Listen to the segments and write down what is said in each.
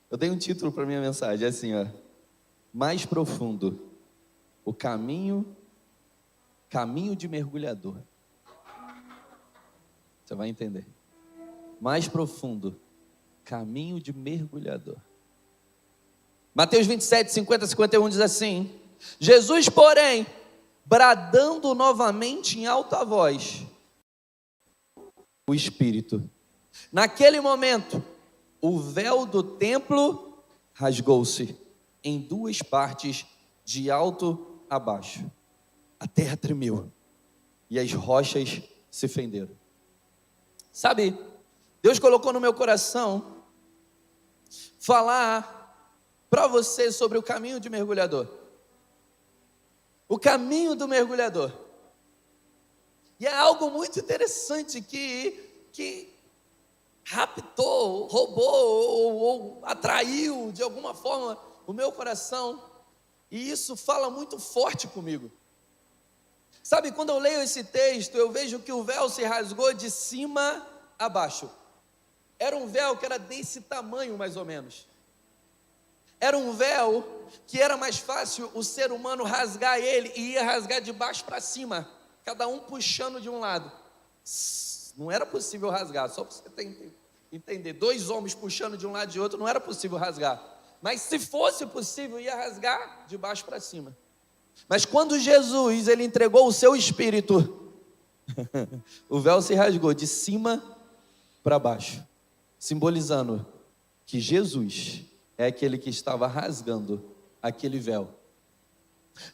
Eu dei um título para minha mensagem, é assim, ó. Mais profundo, o caminho de mergulhador. Você vai entender. Mais profundo, caminho de mergulhador. Mateus 27, 50, 51 diz assim: Jesus, porém, bradando novamente em alta voz, o Espírito. Naquele momento, o véu do templo rasgou-se em duas partes, de alto a baixo. A terra tremeu e as rochas se fenderam. Sabe, Deus colocou no meu coração falar para você sobre o caminho de mergulhador. O caminho do mergulhador. E é algo muito interessante que raptou, roubou ou atraiu de alguma forma o meu coração. E isso fala muito forte comigo. Sabe, quando eu leio esse texto, eu vejo que o véu se rasgou de cima a baixo. Era um véu que era desse tamanho, mais ou menos. Era um véu que era mais fácil o ser humano rasgar ele, e ia rasgar de baixo para cima, cada um puxando de um lado. Não era possível rasgar, só para você entender. Dois homens puxando de um lado e de outro, não era possível rasgar. Mas se fosse possível, ia rasgar de baixo para cima. Mas quando Jesus, ele entregou o seu Espírito, o véu se rasgou de cima para baixo, simbolizando que Jesus é aquele que estava rasgando aquele véu.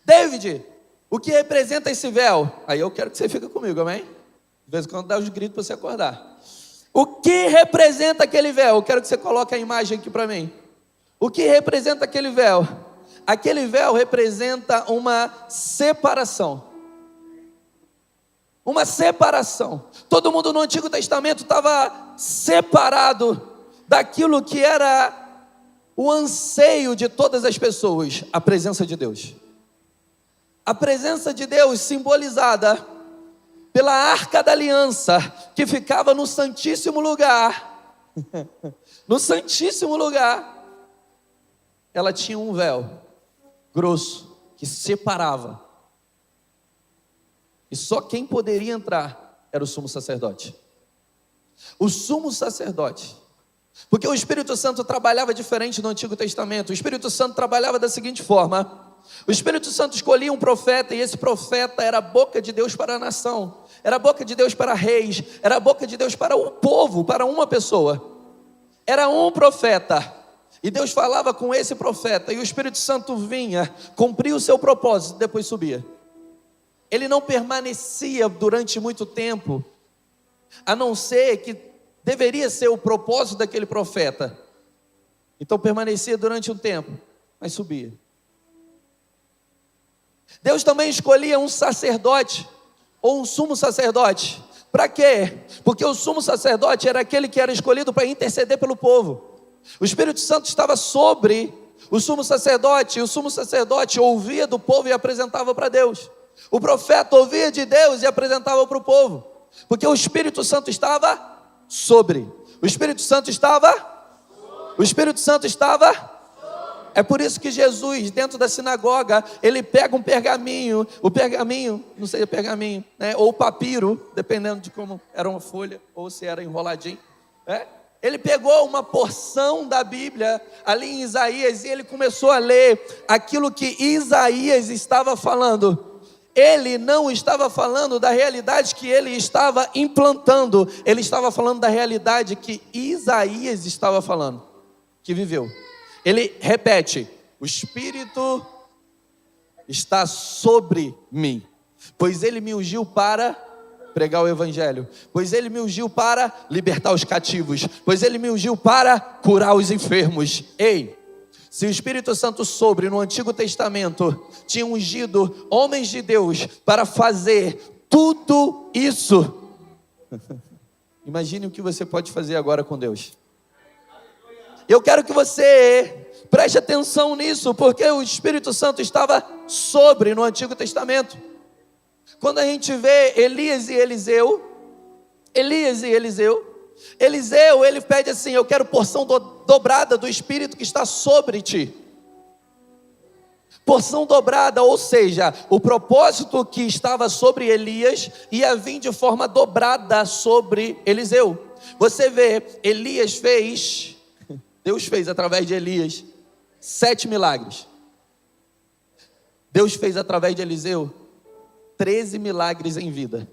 David, o que representa esse véu? Aí eu quero que você fique comigo, amém? De vez em quando dá os gritos para você acordar. O que representa aquele véu? Eu quero que você coloque a imagem aqui para mim. O que representa aquele véu? Aquele véu representa uma separação. Uma separação. Todo mundo no Antigo Testamento estava separado daquilo que era o anseio de todas as pessoas, a presença de Deus. A presença de Deus simbolizada pela Arca da Aliança, que ficava no Santíssimo Lugar. No Santíssimo Lugar, ela tinha um véu grosso que separava. E só quem poderia entrar era o sumo sacerdote. O sumo sacerdote. Porque o Espírito Santo trabalhava diferente no Antigo Testamento. O Espírito Santo trabalhava da seguinte forma: o Espírito Santo escolhia um profeta, e esse profeta era a boca de Deus para a nação, era a boca de Deus para reis, era a boca de Deus para o povo, para uma pessoa. Era um profeta, e Deus falava com esse profeta, e o Espírito Santo vinha, cumpria o seu propósito, depois subia. Ele não permanecia durante muito tempo, a não ser que deveria ser o propósito daquele profeta. Então permanecia durante um tempo, mas subia. Deus também escolhia um sacerdote, ou um sumo sacerdote. Para quê? Porque o sumo sacerdote era aquele que era escolhido para interceder pelo povo. O Espírito Santo estava sobre o sumo sacerdote, e o sumo sacerdote ouvia do povo e apresentava para Deus. O profeta ouvia de Deus e apresentava para o povo, porque o Espírito Santo estava sobre. O Espírito Santo estava. É por isso que Jesus, dentro da sinagoga, ele pega um pergaminho, não sei, pergaminho, né? Ou papiro, dependendo de como era uma folha, ou se era enroladinho, né? Ele pegou uma porção da Bíblia, ali em Isaías, e ele começou a ler aquilo que Isaías estava falando. Ele não estava falando da realidade que ele estava implantando, ele estava falando da realidade que Isaías estava falando, que viveu. Ele repete: o Espírito está sobre mim, pois ele me ungiu para pregar o Evangelho, pois ele me ungiu para libertar os cativos, pois ele me ungiu para curar os enfermos. Ei, se o Espírito Santo sobre no Antigo Testamento tinha ungido homens de Deus para fazer tudo isso, imagine o que você pode fazer agora com Deus. Eu quero que você preste atenção nisso, porque o Espírito Santo estava sobre no Antigo Testamento. Quando a gente vê Elias e Eliseu, Eliseu, ele pede assim: eu quero porção dobrada do Espírito que está sobre ti. Porção dobrada, ou seja, o propósito que estava sobre Elias ia vir de forma dobrada sobre Eliseu. Você vê, Deus fez através de Elias 7 milagres. Deus fez através de Eliseu 13 milagres em vida.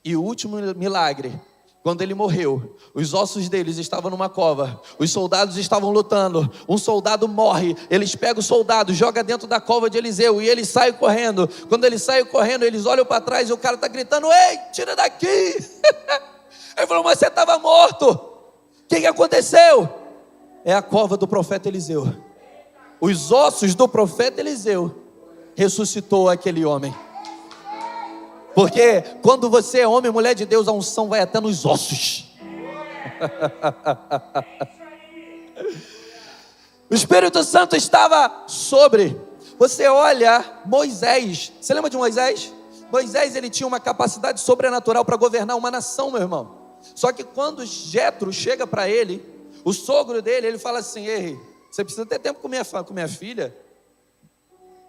E o último milagre, quando ele morreu, os ossos deles estavam numa cova, os soldados estavam lutando, um soldado morre, eles pegam o soldado, jogam dentro da cova de Eliseu, e ele sai correndo. Quando ele sai correndo, eles olham para trás e o cara está gritando: ei, tira daqui! Ele falou: mas você estava morto, o que aconteceu? É a cova do profeta Eliseu. Os ossos do profeta Eliseu ressuscitou aquele homem. Porque quando você é homem e mulher de Deus, a unção vai até nos ossos. O Espírito Santo estava sobre. Você olha Moisés. Você lembra de Moisés? Moisés, ele tinha uma capacidade sobrenatural para governar uma nação, meu irmão. Só que quando Jetro chega para ele, o sogro dele, ele fala assim: ei, você precisa ter tempo com minha filha.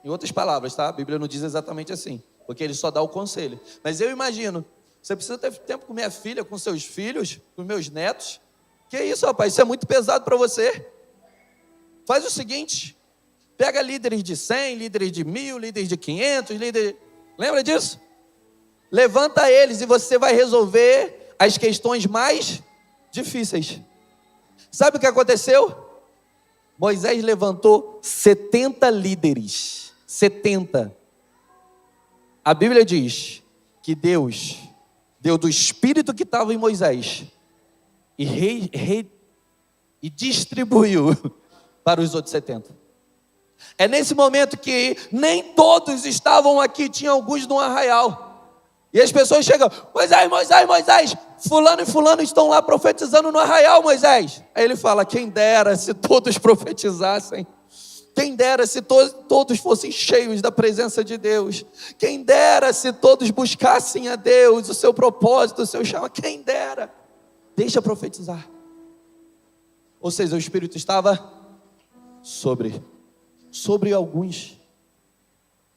Em outras palavras, tá? A Bíblia não diz exatamente assim, porque ele só dá o conselho. Mas eu imagino: você precisa ter tempo com minha filha, com seus filhos, com meus netos. Que isso, rapaz? Isso é muito pesado para você. Faz o seguinte: pega líderes de 100, líderes de 1000, líderes de 500, líderes... Lembra disso? Levanta eles e você vai resolver as questões mais difíceis. Sabe o que aconteceu? Moisés levantou 70 líderes. 70. A Bíblia diz que Deus deu do Espírito que estava em Moisés e distribuiu para os outros 70. É nesse momento que nem todos estavam aqui, tinha alguns no arraial. E as pessoas chegam: Moisés, fulano e fulano estão lá profetizando no arraial, Moisés. Aí ele fala: quem dera se todos profetizassem. Quem dera se todos fossem cheios da presença de Deus. Quem dera se todos buscassem a Deus, o seu propósito, o seu chamado. Quem dera. Deixa profetizar. Ou seja, o Espírito estava sobre alguns.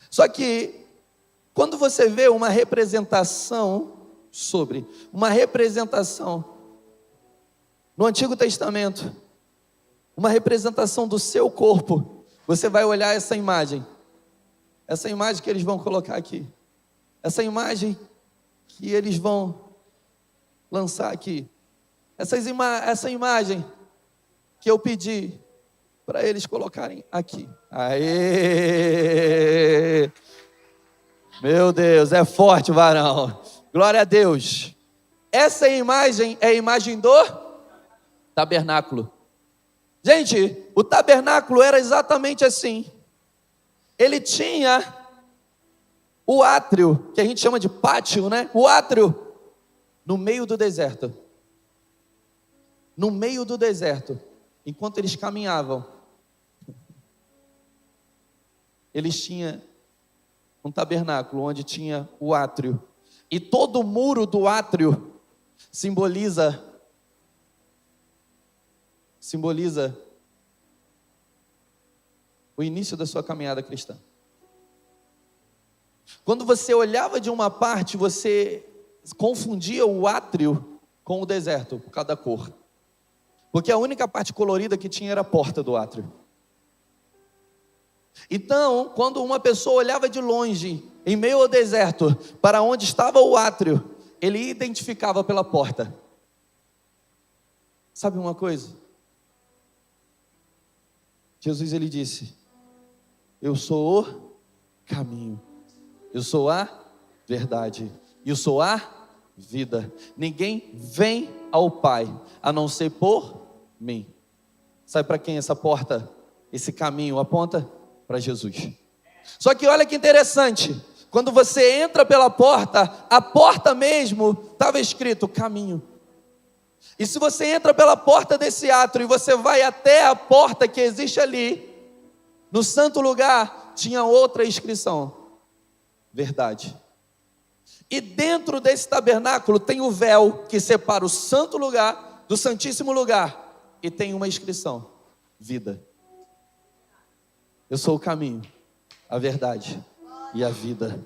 Só que quando você vê uma representação no Antigo Testamento, uma representação do seu corpo, você vai olhar essa imagem que eles vão colocar aqui, essa imagem que eles vão lançar aqui, essa imagem que eu pedi para eles colocarem aqui. Aê! Meu Deus, é forte, varão. Glória a Deus. Essa imagem é a imagem do tabernáculo. Gente, o tabernáculo era exatamente assim. Ele tinha o átrio, que a gente chama de pátio, né? O átrio no meio do deserto. No meio do deserto, enquanto eles caminhavam, eles tinham um tabernáculo onde tinha o átrio. E todo o muro do átrio simboliza o início da sua caminhada cristã. Quando você olhava de uma parte, você confundia o átrio com o deserto, por causa da cor. Porque a única parte colorida que tinha era a porta do átrio. Então, quando uma pessoa olhava de longe, em meio ao deserto, para onde estava o átrio, ele identificava pela porta. Sabe uma coisa? Jesus, ele disse: eu sou o caminho, eu sou a verdade, eu sou a vida. Ninguém vem ao Pai, a não ser por mim. Sabe para quem essa porta, esse caminho aponta? Para Jesus. Só que olha que interessante, quando você entra pela porta, a porta mesmo estava escrito caminho. E se você entra pela porta desse átrio e você vai até a porta que existe ali, no santo lugar, tinha outra inscrição: verdade. E dentro desse tabernáculo tem o véu que separa o santo lugar do Santíssimo Lugar e tem uma inscrição: vida. Eu sou o caminho, a verdade e a vida,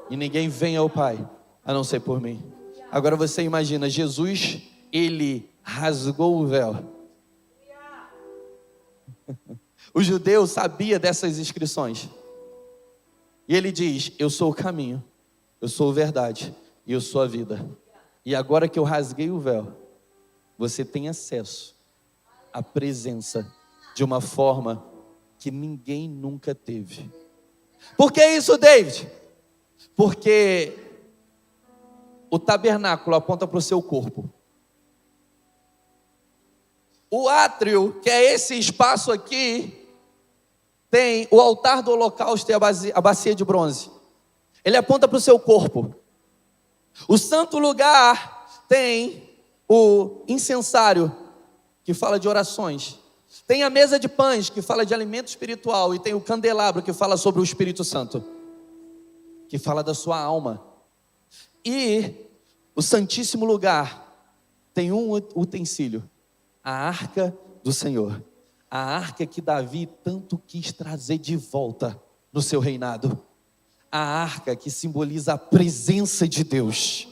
e ninguém vem ao Pai a não ser por mim. Agora você imagina, Jesus, ele rasgou o véu. O judeu sabia dessas inscrições. E ele diz: eu sou o caminho, eu sou a verdade e eu sou a vida. E agora que eu rasguei o véu, você tem acesso à presença de uma forma que ninguém nunca teve. Por que isso, David? Porque o tabernáculo aponta para o seu corpo. O átrio, que é esse espaço aqui, tem o altar do holocausto e a bacia de bronze. Ele aponta para o seu corpo. O santo lugar tem o incensário, que fala de orações. Tem a mesa de pães, que fala de alimento espiritual. E tem o candelabro, que fala sobre o Espírito Santo, que fala da sua alma. E o santíssimo lugar tem um utensílio: a arca do Senhor. A arca que Davi tanto quis trazer de volta no seu reinado. A arca que simboliza a presença de Deus.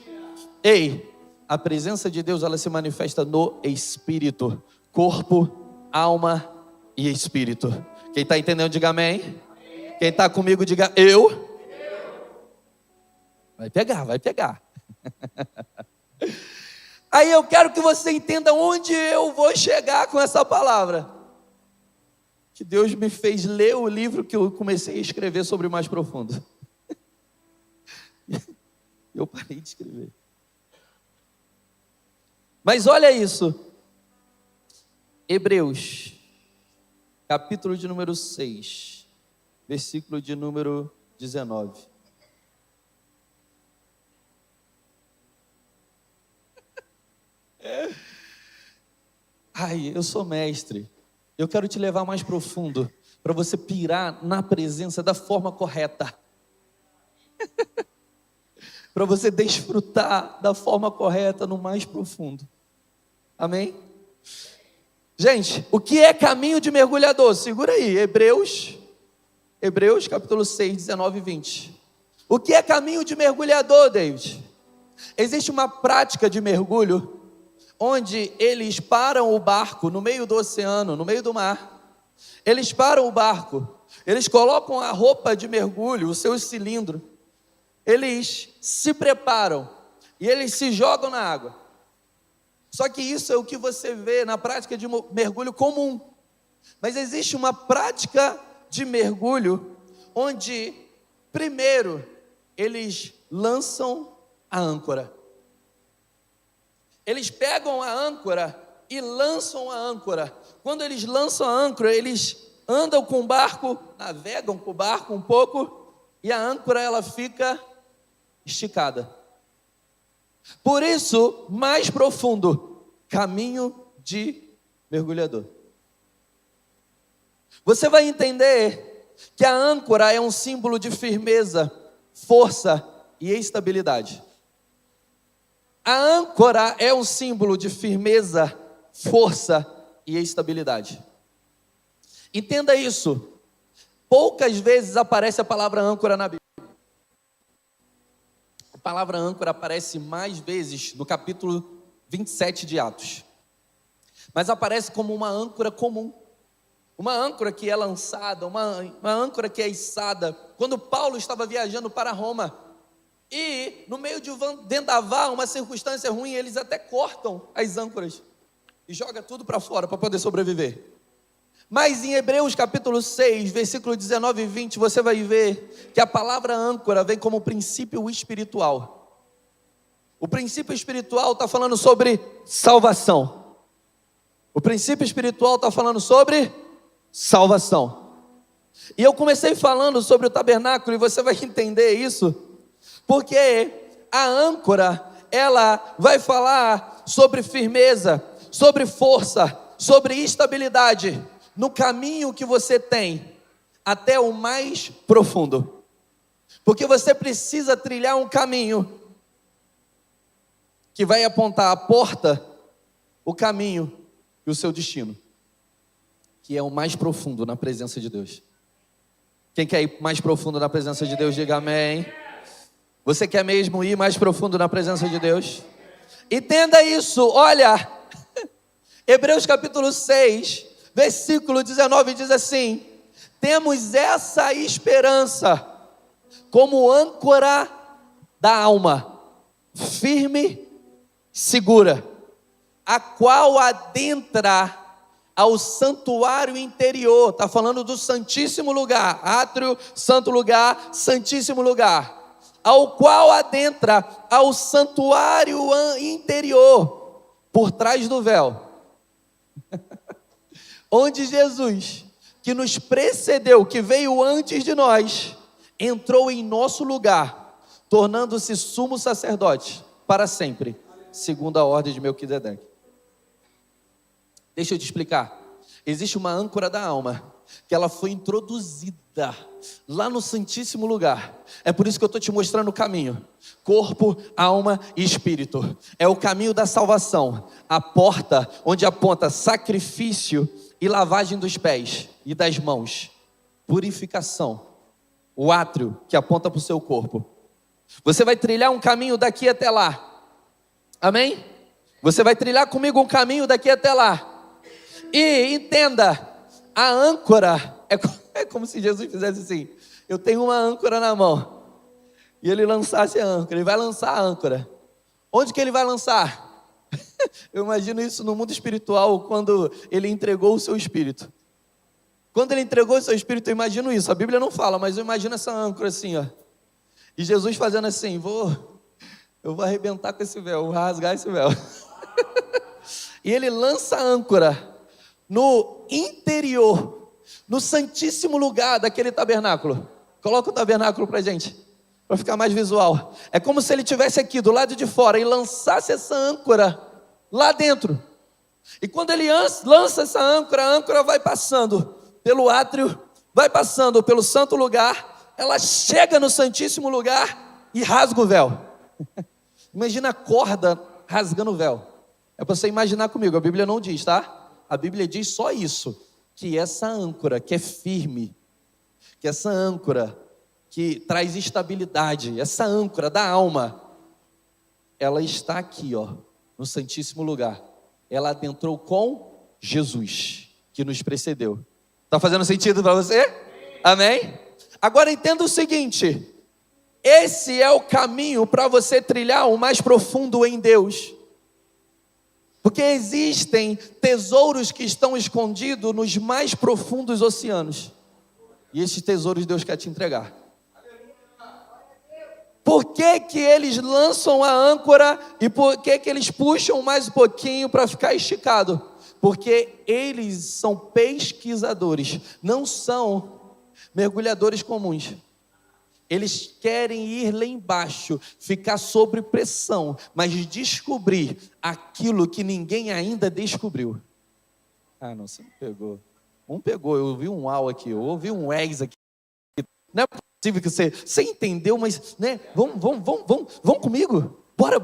Ei, a presença de Deus, ela se manifesta no Espírito. Corpo, alma e Espírito. Quem está entendendo, diga amém. Quem está comigo, diga eu. Vai pegar, vai pegar. Aí eu quero que você entenda onde eu vou chegar com essa palavra. Que Deus me fez ler o livro que eu comecei a escrever sobre o mais profundo. Eu parei de escrever. Mas olha isso. Hebreus, capítulo de número 6, versículo de número 19. Ai, eu sou mestre. Eu quero te levar mais profundo, para você pirar na presença da forma correta. Para você desfrutar da forma correta no mais profundo. Amém? Gente, o que é caminho de mergulhador? Segura aí, Hebreus capítulo 6, 19 e 20. O que é caminho de mergulhador, David? Existe uma prática de mergulho onde eles param o barco no meio do oceano, no meio do mar. Eles param o barco, eles colocam a roupa de mergulho, o seu cilindro, eles se preparam e eles se jogam na água. Só que isso é o que você vê na prática de mergulho comum. Mas existe uma prática de mergulho onde, primeiro, eles lançam a âncora. Eles pegam a âncora e lançam a âncora. Quando eles lançam a âncora, eles andam com o barco, navegam com o barco um pouco, e a âncora ela fica esticada. Por isso, mais profundo, caminho de mergulhador. Você vai entender que a âncora é um símbolo de firmeza, força e estabilidade. A âncora é um símbolo de firmeza, força e estabilidade. Entenda isso. Poucas vezes aparece a palavra âncora na Bíblia. A palavra âncora aparece mais vezes no capítulo 27 de Atos. Mas aparece como uma âncora comum. Uma âncora que é lançada, uma âncora que é içada. Quando Paulo estava viajando para Roma, e no meio de um vendaval, uma circunstância ruim, eles até cortam as âncoras e jogam tudo para fora para poder sobreviver. Mas em Hebreus capítulo 6, versículo 19 e 20, você vai ver que a palavra âncora vem como princípio espiritual. O princípio espiritual está falando sobre salvação. O princípio espiritual está falando sobre salvação. E eu comecei falando sobre o tabernáculo, e você vai entender isso, porque a âncora, ela vai falar sobre firmeza, sobre força, sobre estabilidade, no caminho que você tem, até o mais profundo. Porque você precisa trilhar um caminho, que vai apontar a porta o caminho e o seu destino, que é o mais profundo na presença de Deus. Quem quer ir mais profundo na presença de Deus, diga amém. Você quer mesmo ir mais profundo na presença de Deus? Entenda isso, olha, Hebreus capítulo 6, versículo 19 diz assim: temos essa esperança como âncora da alma, firme, segura, a qual adentra ao santuário interior. Está falando do santíssimo lugar, átrio, santo lugar, santíssimo lugar, ao qual adentra ao santuário interior, por trás do véu, onde Jesus, que nos precedeu, que veio antes de nós, entrou em nosso lugar, tornando-se sumo sacerdote para sempre, segundo a ordem de Melquisedeque. Deixa eu te explicar. Existe uma âncora da alma, que ela foi introduzida lá no santíssimo lugar. É por isso que eu estou te mostrando o caminho: corpo, alma e espírito. É o caminho da salvação, a porta onde aponta sacrifício e lavagem dos pés e das mãos, purificação, o átrio que aponta para o seu corpo. Você vai trilhar um caminho daqui até lá, amém? Você vai trilhar comigo um caminho daqui até lá. E entenda, a âncora é como se Jesus fizesse assim: eu tenho uma âncora na mão, e ele lançasse a âncora. Ele vai lançar a âncora. Onde que ele vai lançar? Eu imagino isso no mundo espiritual, quando ele entregou o seu espírito. Quando ele entregou o seu espírito, eu imagino isso. A Bíblia não fala, mas eu imagino essa âncora assim, ó. E Jesus fazendo assim: eu vou arrebentar com esse véu, vou rasgar esse véu. E ele lança a âncora no interior, no santíssimo lugar daquele tabernáculo. Coloca o tabernáculo pra gente, para ficar mais visual. É como se ele estivesse aqui do lado de fora e lançasse essa âncora lá dentro. E quando ele lança essa âncora, a âncora vai passando pelo átrio, vai passando pelo santo lugar, ela chega no santíssimo lugar e rasga o véu. Imagina a corda rasgando o véu. É para você imaginar comigo, a Bíblia não diz, tá? A Bíblia diz só isso, que essa âncora que é firme, que essa âncora que traz estabilidade, essa âncora da alma, ela está aqui, ó, no santíssimo lugar. Ela adentrou com Jesus, que nos precedeu. Está fazendo sentido para você? Amém? Agora entenda o seguinte: esse é o caminho para você trilhar o mais profundo em Deus. Porque existem tesouros que estão escondidos nos mais profundos oceanos. E esses tesouros Deus quer te entregar. Por que que eles lançam a âncora e por que que eles puxam mais um pouquinho para ficar esticado? Porque eles são pesquisadores, não são mergulhadores comuns. Eles querem ir lá embaixo, ficar sob pressão, mas descobrir aquilo que ninguém ainda descobriu. Ah, não, você não pegou. Um pegou, eu ouvi um au aqui, eu ouvi um ex aqui. Não é possível que você entendeu, mas, né? Vamos comigo? Bora.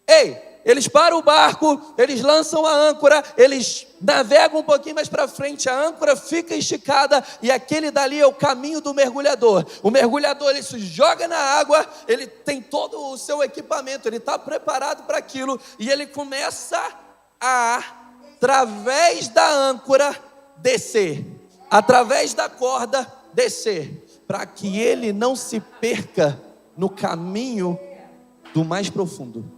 Ei! Eles param o barco, eles lançam a âncora, eles navegam um pouquinho mais para frente, a âncora fica esticada e aquele dali é o caminho do mergulhador. O mergulhador, ele se joga na água, ele tem todo o seu equipamento, ele está preparado para aquilo e ele começa a, através da âncora, descer, através da corda, descer, para que ele não se perca no caminho do mais profundo.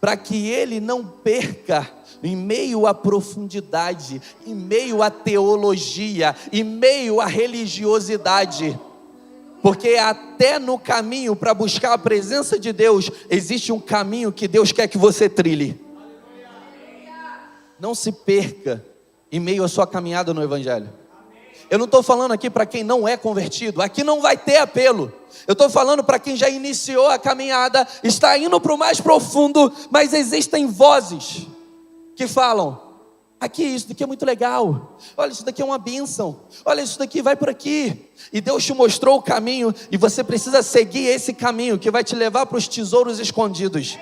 Para que ele não perca em meio à profundidade, em meio à teologia, em meio à religiosidade. Porque até no caminho para buscar a presença de Deus, existe um caminho que Deus quer que você trilhe. Não se perca em meio à sua caminhada no Evangelho. Eu não estou falando aqui para quem não é convertido, aqui não vai ter apelo. Eu estou falando para quem já iniciou a caminhada, está indo para o mais profundo, mas existem vozes que falam: aqui, isso daqui é muito legal, olha, isso daqui é uma bênção, olha, isso daqui vai por aqui. E Deus te mostrou o caminho, e você precisa seguir esse caminho, que vai te levar para os tesouros escondidos.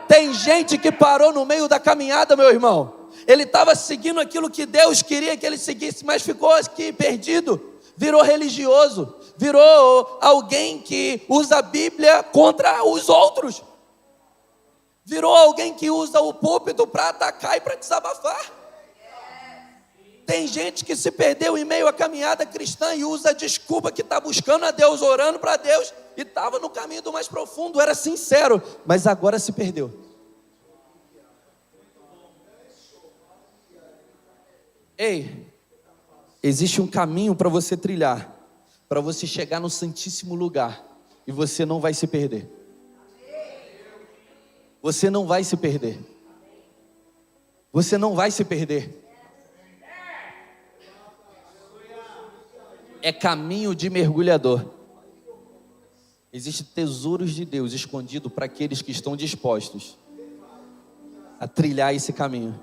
Tem gente que parou no meio da caminhada, meu irmão. Ele estava seguindo aquilo que Deus queria que ele seguisse, mas ficou aqui perdido. Virou religioso, virou alguém que usa a Bíblia contra os outros. Virou alguém que usa o púlpito para atacar e para desabafar. Tem gente que se perdeu em meio à caminhada cristã e usa a desculpa que está buscando a Deus, orando para Deus, e estava no caminho do mais profundo, era sincero, mas agora se perdeu. Ei, existe um caminho para você trilhar, para você chegar no Santíssimo Lugar, e você não vai se perder. Você não vai se perder. Você não vai se perder. É caminho de mergulhador. Existem tesouros de Deus escondidos para aqueles que estão dispostos a trilhar esse caminho.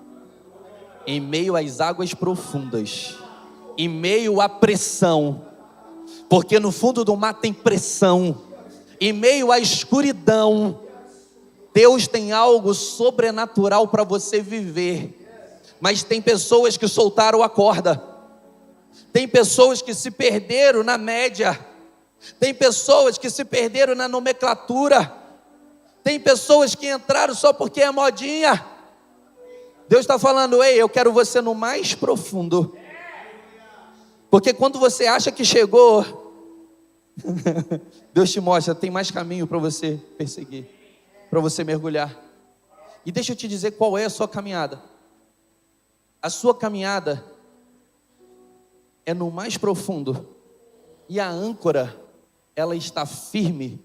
Em meio às águas profundas, em meio à pressão, porque no fundo do mar tem pressão, em meio à escuridão, Deus tem algo sobrenatural para você viver. Mas tem pessoas que soltaram a corda. Tem pessoas que se perderam na média. Tem pessoas que se perderam na nomenclatura. Tem pessoas que entraram só porque é modinha. Deus está falando, ei, eu quero você no mais profundo. Porque quando você acha que chegou, Deus te mostra, tem mais caminho para você perseguir, para você mergulhar. E deixa eu te dizer qual é a sua caminhada. A sua caminhada é no mais profundo. E a âncora, ela está firme,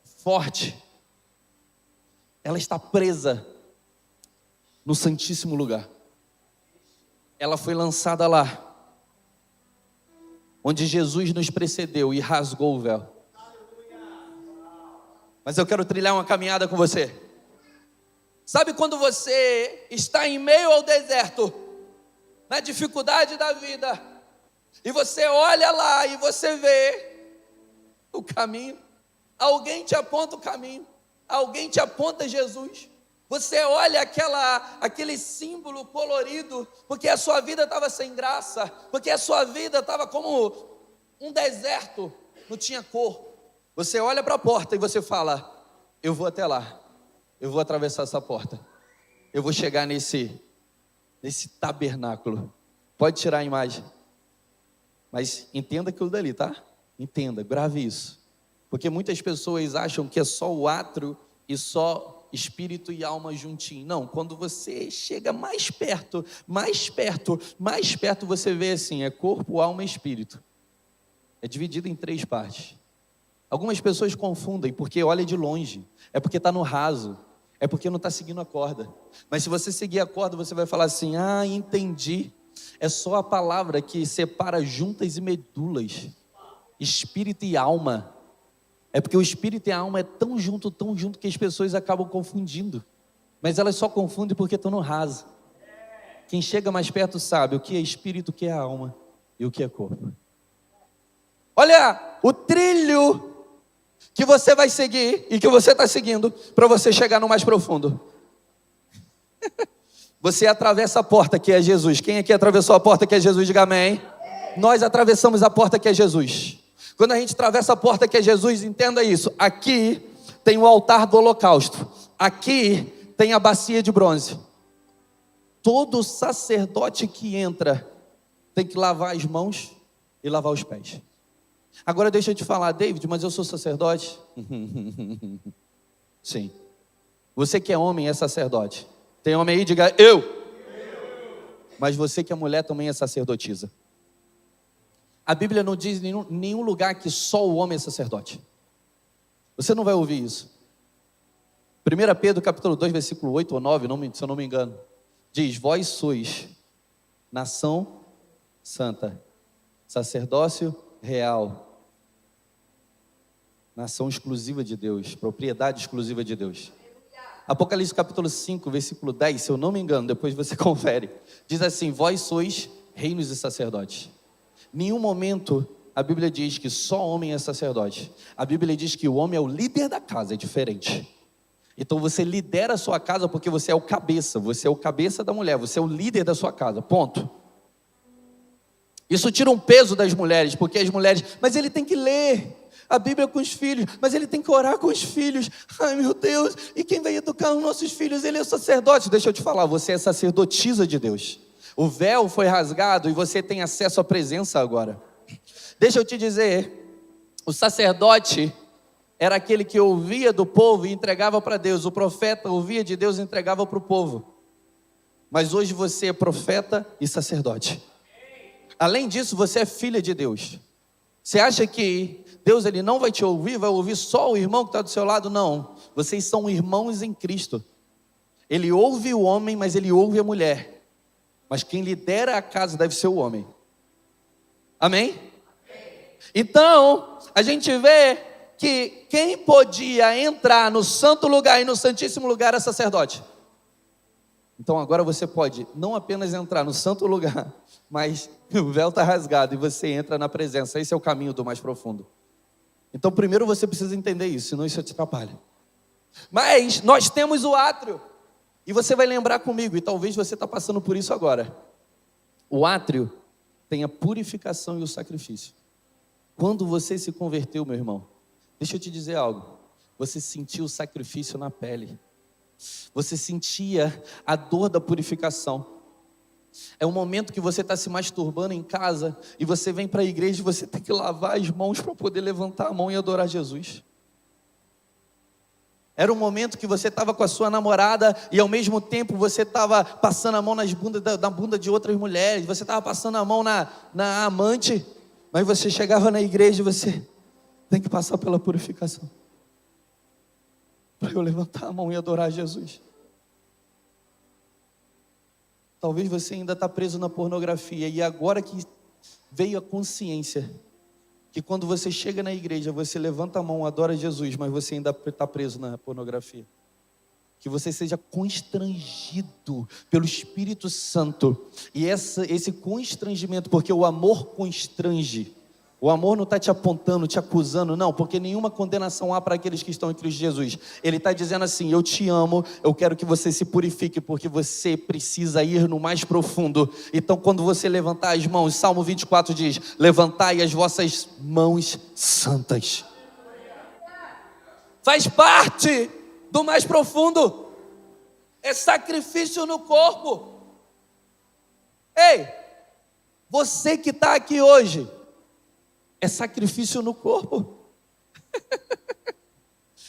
forte. Ela está presa no Santíssimo Lugar. Ela foi lançada lá, onde Jesus nos precedeu e rasgou o véu. Mas eu quero trilhar uma caminhada com você. Sabe quando você está em meio ao deserto, na dificuldade da vida, e você olha lá e você vê o caminho, alguém te aponta o caminho, alguém te aponta Jesus, você olha aquele símbolo colorido, porque a sua vida estava sem graça, porque a sua vida estava como um deserto, não tinha cor. Você olha para a porta e você fala, eu vou até lá, eu vou atravessar essa porta, eu vou chegar nesse tabernáculo. Pode tirar a imagem, mas entenda aquilo dali, tá? Entenda, grave isso, porque muitas pessoas acham que é só o átrio e só espírito e alma juntinho. Não, quando você chega mais perto, você vê assim, é corpo, alma e espírito. É dividido em 3 partes. Algumas pessoas confundem porque olha de longe, é porque está no raso, é porque não está seguindo a corda. Mas se você seguir a corda, você vai falar assim, entendi. É só a palavra que separa juntas e medulas, espírito e alma. É porque o espírito e a alma é tão junto que as pessoas acabam confundindo. Mas elas só confundem porque estão no raso. Quem chega mais perto sabe o que é espírito, o que é alma e o que é corpo. Olha o trilho que você vai seguir e que você está seguindo para você chegar no mais profundo. Você atravessa a porta que é Jesus. Quem aqui atravessou a porta que é Jesus? Diga amém. Nós atravessamos a porta que é Jesus. Quando a gente atravessa a porta que é Jesus, entenda isso. Aqui tem o altar do holocausto. Aqui tem a bacia de bronze. Todo sacerdote que entra tem que lavar as mãos e lavar os pés. Agora deixa eu te falar, David, mas eu sou sacerdote? Sim. Você que é homem é sacerdote. Tem homem aí? Diga eu. Mas você que é mulher também é sacerdotisa. A Bíblia não diz em nenhum lugar que só o homem é sacerdote. Você não vai ouvir isso. 1 Pedro capítulo 2, versículo 8 ou 9, se eu não me engano, diz, vós sois nação santa, sacerdócio real, nação exclusiva de Deus, propriedade exclusiva de Deus. Apocalipse capítulo 5, versículo 10, se eu não me engano, depois você confere, diz assim, vós sois reinos e sacerdotes. Em nenhum momento a Bíblia diz que só homem é sacerdote. A Bíblia diz que o homem é o líder da casa, é diferente. Então você lidera a sua casa porque você é o cabeça da mulher, você é o líder da sua casa, ponto. Isso tira um peso das mulheres, porque as mulheres, mas ele tem que ler a Bíblia com os filhos, mas ele tem que orar com os filhos. Ai meu Deus, e quem vai educar os nossos filhos? Ele é o sacerdote. Deixa eu te falar, você é sacerdotisa de Deus. O véu foi rasgado e você tem acesso à presença agora. Deixa eu te dizer, o sacerdote era aquele que ouvia do povo e entregava para Deus. O profeta ouvia de Deus e entregava para o povo. Mas hoje você é profeta e sacerdote. Além disso, você é filha de Deus. Você acha que Deus ele não vai te ouvir, vai ouvir só o irmão que está do seu lado? Não, vocês são irmãos em Cristo. Ele ouve o homem, mas ele ouve a mulher. Mas quem lidera a casa deve ser o homem. Amém? Então, a gente vê que quem podia entrar no santo lugar e no santíssimo lugar era sacerdote. Então agora você pode não apenas entrar no santo lugar, mas o véu está rasgado e você entra na presença. Esse é o caminho do mais profundo. Então primeiro você precisa entender isso, senão isso te atrapalha. Mas nós temos o átrio, e você vai lembrar comigo, e talvez você está passando por isso agora. O átrio tem a purificação e o sacrifício. Quando você se converteu, meu irmão, deixa eu te dizer algo, você sentiu o sacrifício na pele. Você sentia a dor da purificação. É um momento que você está se masturbando em casa e você vem para a igreja e você tem que lavar as mãos para poder levantar a mão e adorar Jesus. Era um momento que você estava com a sua namorada e ao mesmo tempo você estava passando a mão na bunda de outras mulheres, você estava passando a mão na amante, mas você chegava na igreja e você tem que passar pela purificação para eu levantar a mão e adorar Jesus. Talvez você ainda está preso na pornografia, e agora que veio a consciência que quando você chega na igreja, você levanta a mão, adora Jesus, mas você ainda está preso na pornografia. Que você seja constrangido pelo Espírito Santo, e esse constrangimento, porque o amor constrange. O amor não está te apontando, te acusando, não, porque nenhuma condenação há para aqueles que estão em Cristo Jesus. Ele está dizendo assim: eu te amo, eu quero que você se purifique, porque você precisa ir no mais profundo. Então quando você levantar as mãos, Salmo 24 diz: levantai as vossas mãos santas. Faz parte do mais profundo, é sacrifício no corpo. Ei, você que está aqui hoje, é sacrifício no corpo.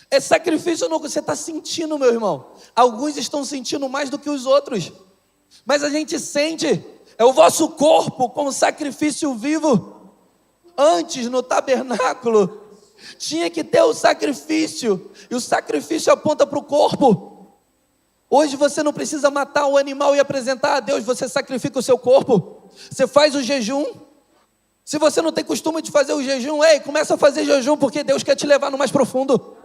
É sacrifício no corpo. Você está sentindo, meu irmão. Alguns estão sentindo mais do que os outros, mas a gente sente. É o vosso corpo como sacrifício vivo. Antes, no tabernáculo, tinha que ter o sacrifício, e o sacrifício aponta para o corpo. Hoje você não precisa matar o animal e apresentar a Deus, você sacrifica o seu corpo. Você faz o jejum. Se você não tem costume de fazer o jejum, ei, começa a fazer jejum, porque Deus quer te levar no mais profundo.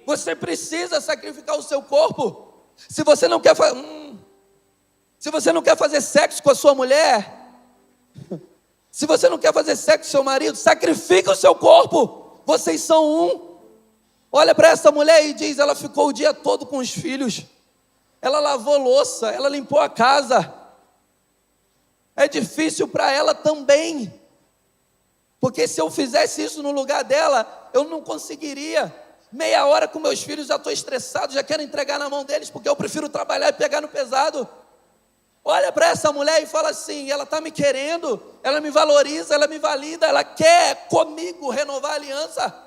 Você precisa sacrificar o seu corpo. Se você não quer se você não quer fazer sexo com a sua mulher, se você não quer fazer sexo com o seu marido, sacrifica o seu corpo. Vocês são um. Olha para essa mulher e diz: ela ficou o dia todo com os filhos, ela lavou louça, ela limpou a casa. É difícil para ela também, porque se eu fizesse isso no lugar dela, eu não conseguiria. Meia hora com meus filhos, já estou estressado, já quero entregar na mão deles, porque eu prefiro trabalhar e pegar no pesado. Olha para essa mulher e fala assim: ela está me querendo, ela me valoriza, ela me valida, ela quer comigo renovar a aliança.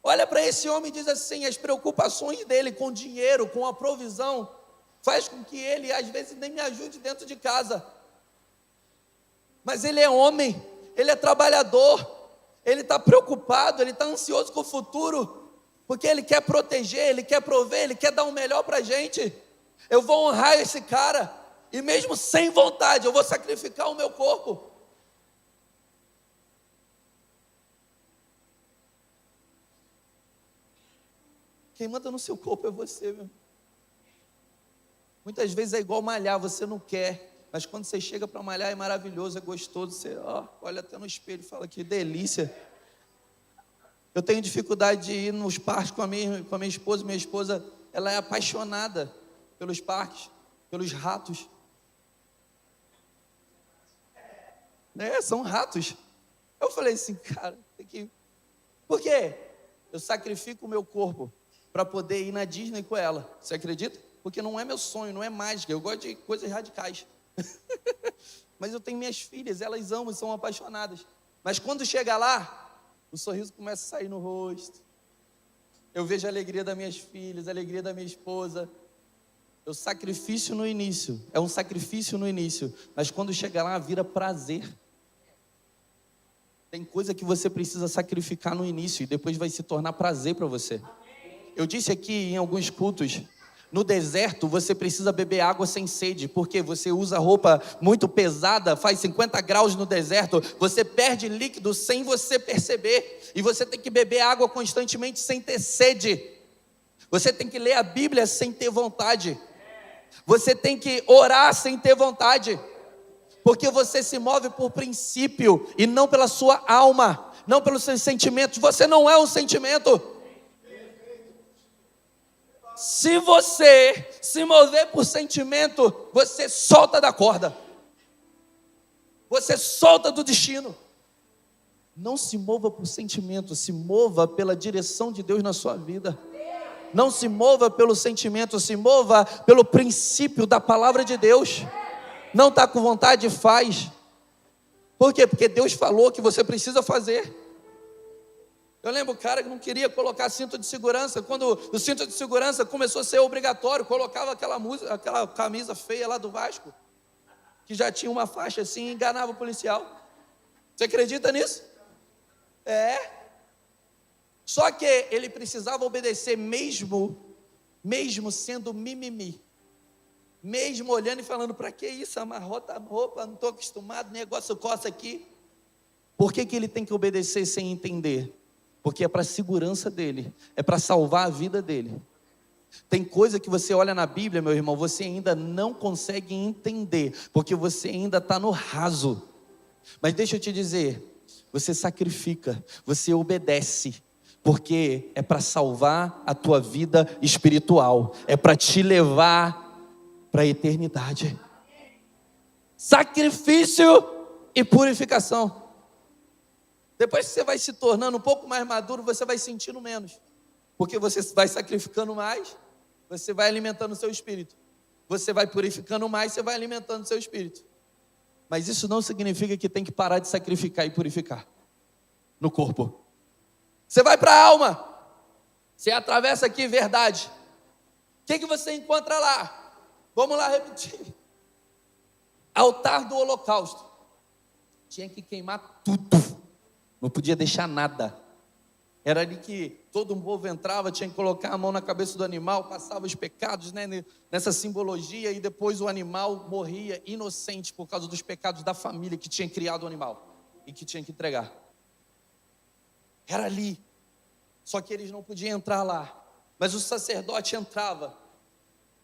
Olha para esse homem e diz assim: as preocupações dele com dinheiro, com a provisão, faz com que ele às vezes nem me ajude dentro de casa. Mas ele é homem, ele é trabalhador, ele está preocupado, ele está ansioso com o futuro, porque ele quer proteger, ele quer prover, ele quer dar o melhor para a gente. Eu vou honrar esse cara, e mesmo sem vontade, eu vou sacrificar o meu corpo. Quem manda no seu corpo é você, meu. Muitas vezes é igual malhar, você não quer, mas quando você chega para malhar é maravilhoso, é gostoso, você olha até no espelho e fala: que delícia. Eu tenho dificuldade de ir nos parques com a minha esposa. Minha esposa, ela é apaixonada pelos parques, pelos ratos. São ratos. Eu falei assim, cara, tem que... Por quê? Eu sacrifico o meu corpo para poder ir na Disney com ela. Você acredita? Porque não é meu sonho, não é mágica. Eu gosto de coisas radicais. Mas eu tenho minhas filhas, elas amam e são apaixonadas. Mas quando chega lá, o sorriso começa a sair no rosto. Eu vejo a alegria das minhas filhas, a alegria da minha esposa. É um sacrifício no início, mas quando chega lá, vira prazer. Tem coisa que você precisa sacrificar no início e depois vai se tornar prazer para você. Eu disse aqui em alguns cultos, no deserto você precisa beber água sem sede, porque você usa roupa muito pesada, faz 50 graus no deserto, você perde líquido sem você perceber, e você tem que beber água constantemente sem ter sede. Você tem que ler a Bíblia sem ter vontade. Você tem que orar sem ter vontade, porque você se move por princípio e não pela sua alma, não pelos seus sentimentos. Você não é um sentimento. Se você se mover por sentimento, você solta da corda, você solta do destino. Não se mova por sentimento, se mova pela direção de Deus na sua vida. Não se mova pelo sentimento, se mova pelo princípio da palavra de Deus. Não está com vontade, faz. Por quê? Porque Deus falou que você precisa fazer. Eu lembro o cara que não queria colocar cinto de segurança. Quando o cinto de segurança começou a ser obrigatório, colocava aquela camisa feia lá do Vasco, que já tinha uma faixa assim e enganava o policial. Você acredita nisso? Só que ele precisava obedecer mesmo sendo mimimi. Mesmo olhando e falando, para que isso, amarrota a roupa, não estou acostumado, negócio coça aqui. Por que ele tem que obedecer sem entender? Porque é para a segurança dele, é para salvar a vida dele. Tem coisa que você olha na Bíblia, meu irmão, você ainda não consegue entender, porque você ainda está no raso. Mas deixa eu te dizer, você sacrifica, você obedece, porque é para salvar a tua vida espiritual, é para te levar para a eternidade. Sacrifício e purificação. Depois que você vai se tornando um pouco mais maduro, você vai sentindo menos, porque você vai sacrificando mais, você vai alimentando o seu espírito. Você vai purificando mais, você vai alimentando o seu espírito. Mas isso não significa que tem que parar de sacrificar e purificar no corpo. Você vai para a alma, você atravessa aqui verdade. O que você encontra lá? Vamos lá repetir. Altar do holocausto. Tinha que queimar tudo. Não podia deixar nada. Era ali que todo um povo entrava, tinha que colocar a mão na cabeça do animal, passava os pecados, nessa simbologia, e depois o animal morria inocente por causa dos pecados da família que tinha criado o animal e que tinha que entregar. Era ali. Só que eles não podiam entrar lá. Mas o sacerdote entrava.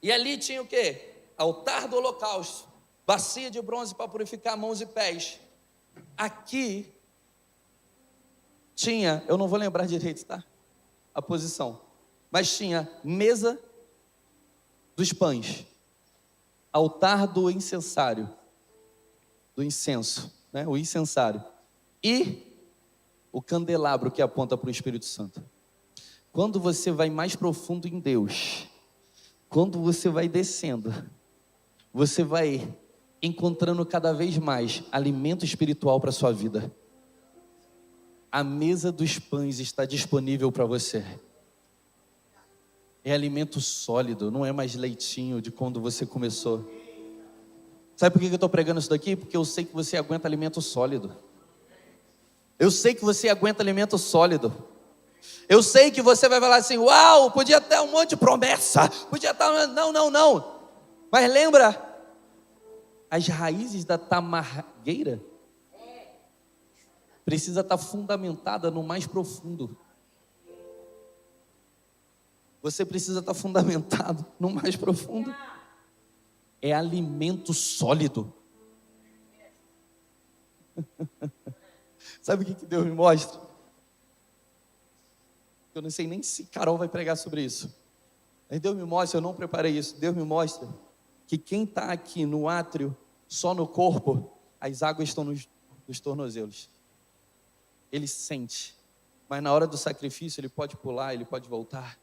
E ali tinha o quê? Altar do holocausto, bacia de bronze para purificar mãos e pés. Aqui tinha, eu não vou lembrar direito, tá? A posição. Mas tinha mesa dos pães, altar do incensário, do incenso, o incensário, e o candelabro que aponta para o Espírito Santo. Quando você vai mais profundo em Deus, quando você vai descendo, você vai encontrando cada vez mais alimento espiritual para a sua vida. A mesa dos pães está disponível para você. É alimento sólido, não é mais leitinho de quando você começou. Sabe por que eu estou pregando isso daqui? Porque eu sei que você aguenta alimento sólido. Eu sei que você aguenta alimento sólido. Eu sei que você vai falar assim, uau, podia ter um monte de promessa, podia estar, não. Mas lembra, as raízes da tamargueira precisa estar fundamentada no mais profundo. Você precisa estar fundamentado no mais profundo. É alimento sólido. Sabe o que Deus me mostra? Eu não sei nem se Carol vai pregar sobre isso. Aí Deus me mostra, eu não preparei isso. Deus me mostra que quem está aqui no átrio, só no corpo, as águas estão nos tornozelos. Ele sente. Mas na hora do sacrifício, ele pode pular, ele pode voltar.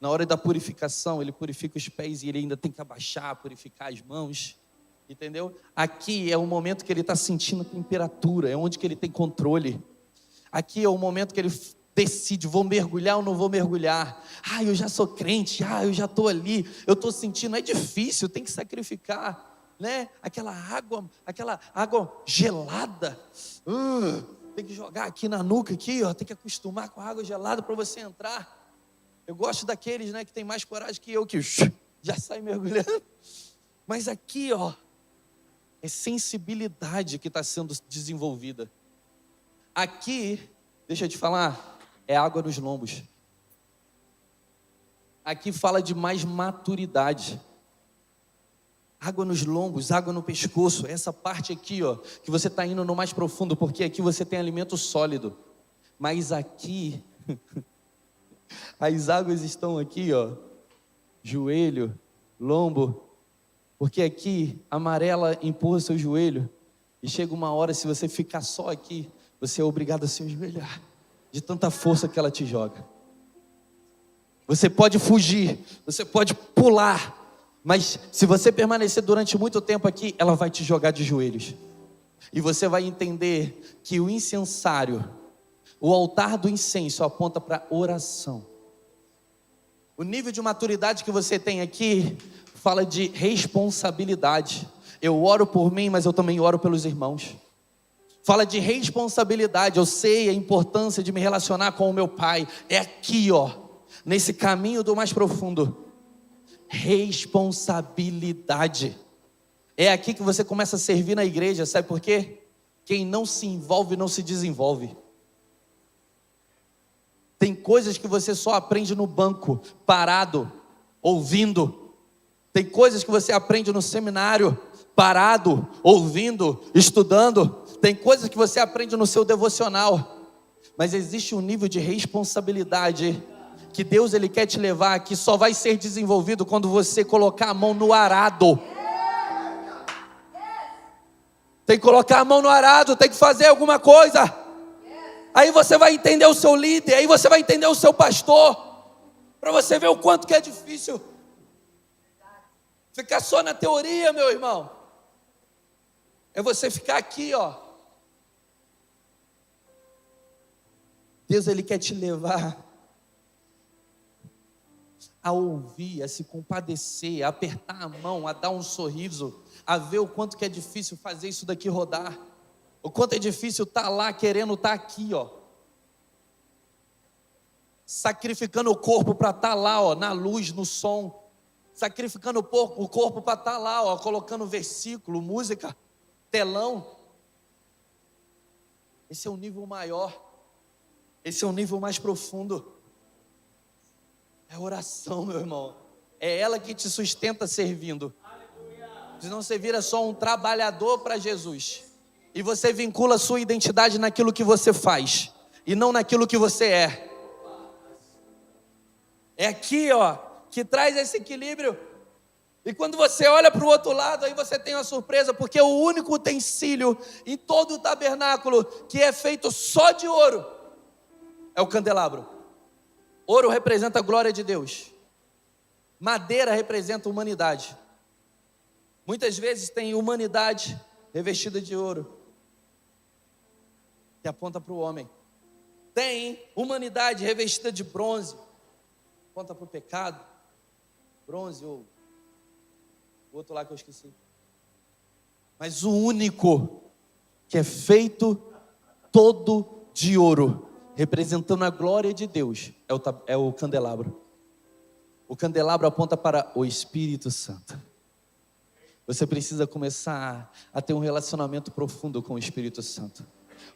Na hora da purificação, ele purifica os pés e ele ainda tem que abaixar, purificar as mãos. Entendeu? Aqui é o momento que ele está sentindo a temperatura, é onde que ele tem controle. Aqui é o momento que ele decide, vou mergulhar ou não vou mergulhar. Eu já sou crente, eu já estou ali, eu estou sentindo, é difícil, tem que sacrificar, né? Aquela água gelada, tem que jogar aqui na nuca, aqui, ó, tem que acostumar com a água gelada para você entrar. Eu gosto daqueles, né, que tem mais coragem que eu, que já sai mergulhando. Mas aqui, ó, é sensibilidade que está sendo desenvolvida. Aqui, deixa eu te falar, é água nos lombos. Aqui fala de mais maturidade. Água nos lombos, água no pescoço, essa parte aqui, ó, que você está indo no mais profundo, porque aqui você tem alimento sólido. Mas aqui, as águas estão aqui, ó, joelho, lombo, porque aqui amarela empurra seu joelho, e chega uma hora, se você ficar só aqui, você é obrigado a se ajoelhar, de tanta força que ela te joga. Você pode fugir, você pode pular, mas se você permanecer durante muito tempo aqui, ela vai te jogar de joelhos. E você vai entender que o incensário, o altar do incenso aponta para oração. O nível de maturidade que você tem aqui fala de responsabilidade. Eu oro por mim, mas eu também oro pelos irmãos. Fala de responsabilidade. Eu sei a importância de me relacionar com o meu pai. É aqui, ó, nesse caminho do mais profundo. Responsabilidade. É aqui que você começa a servir na igreja. Sabe por quê? Quem não se envolve não se desenvolve. Tem coisas que você só aprende no banco, parado, ouvindo. Tem coisas que você aprende no seminário, parado, ouvindo, estudando. Tem coisas que você aprende no seu devocional. Mas existe um nível de responsabilidade que Deus ele quer te levar, que só vai ser desenvolvido quando você colocar a mão no arado. Tem que colocar a mão no arado, tem que fazer alguma coisa. Aí você vai entender o seu líder, aí você vai entender o seu pastor, para você ver o quanto que é difícil. Ficar só na teoria, meu irmão, é você ficar aqui, ó. Deus ele quer te levar a ouvir, a se compadecer, a apertar a mão, a dar um sorriso, a ver o quanto que é difícil fazer isso daqui rodar. O quanto é difícil estar lá querendo estar aqui, ó. Sacrificando o corpo para estar lá, ó, na luz, no som. Sacrificando o corpo para estar lá, ó, colocando versículo, música, telão. Esse é um nível maior. Esse é um nível mais profundo. É oração, meu irmão. É ela que te sustenta servindo. Senão você vira só um trabalhador para Jesus. E você vincula a sua identidade naquilo que você faz e não naquilo que você é. É aqui, ó, que traz esse equilíbrio. E quando você olha para o outro lado, aí você tem uma surpresa, porque o único utensílio em todo o tabernáculo que é feito só de ouro é o candelabro. Ouro representa a glória de Deus. Madeira representa a humanidade. Muitas vezes tem humanidade revestida de ouro, que aponta para o homem. Tem humanidade revestida de bronze, aponta para o pecado. Bronze ou o outro lá que eu esqueci. Mas o único que é feito todo de ouro, representando a glória de Deus, é o candelabro. O candelabro aponta para o Espírito Santo. Você precisa começar a ter um relacionamento profundo com o Espírito Santo.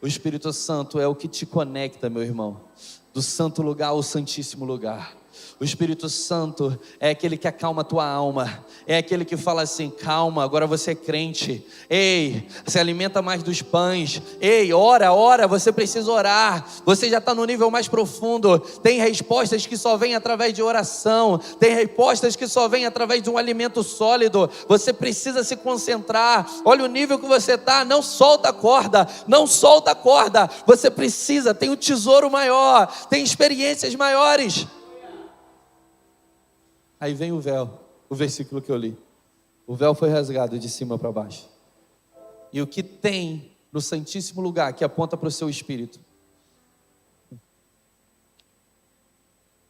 O Espírito Santo é o que te conecta, meu irmão, do santo lugar ao santíssimo lugar. O Espírito Santo é aquele que acalma a tua alma, é aquele que fala assim: calma, agora você é crente, ei, se alimenta mais dos pães, ei, ora, você precisa orar, você já está no nível mais profundo, tem respostas que só vêm através de oração, tem respostas que só vêm através de um alimento sólido, você precisa se concentrar, olha o nível que você está, não solta a corda, você precisa, tem um tesouro maior, tem experiências maiores. Aí vem o véu, o versículo que eu li. O véu foi rasgado de cima para baixo. E o que tem no Santíssimo Lugar, que aponta para o seu espírito,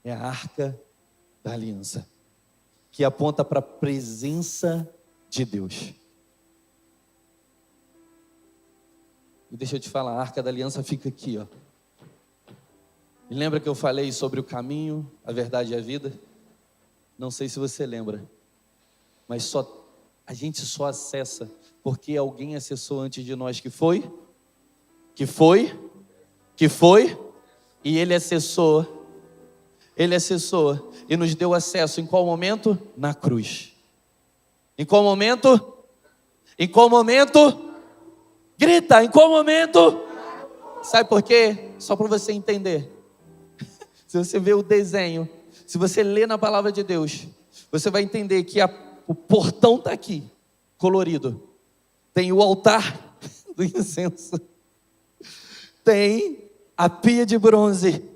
é a Arca da Aliança, que aponta para a presença de Deus. E deixa eu te falar, a Arca da Aliança fica aqui, ó. E lembra que eu falei sobre o caminho, a verdade e a vida? Não sei se você lembra, mas a gente só acessa porque alguém acessou antes de nós, que foi, e ele acessou e nos deu acesso em qual momento? Na cruz. Em qual momento? Grita, em qual momento? Sabe por quê? Só para você entender. Se você vê o desenho, se você lê na palavra de Deus, você vai entender que o portão está aqui, colorido. Tem o altar do incenso. Tem a pia de bronze.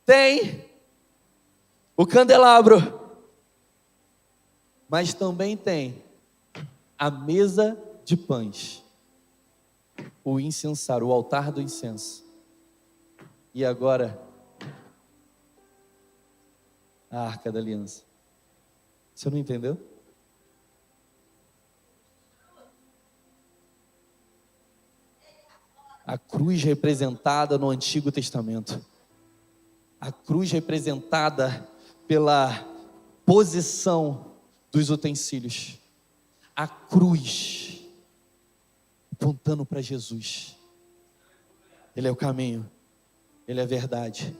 Tem o candelabro. Mas também tem a mesa de pães. O incensário, o altar do incenso. E agora, a Arca da Aliança. Você não entendeu? A cruz representada no Antigo Testamento. A cruz representada pela posição dos utensílios. A cruz apontando para Jesus. Ele é o caminho. Ele é a verdade,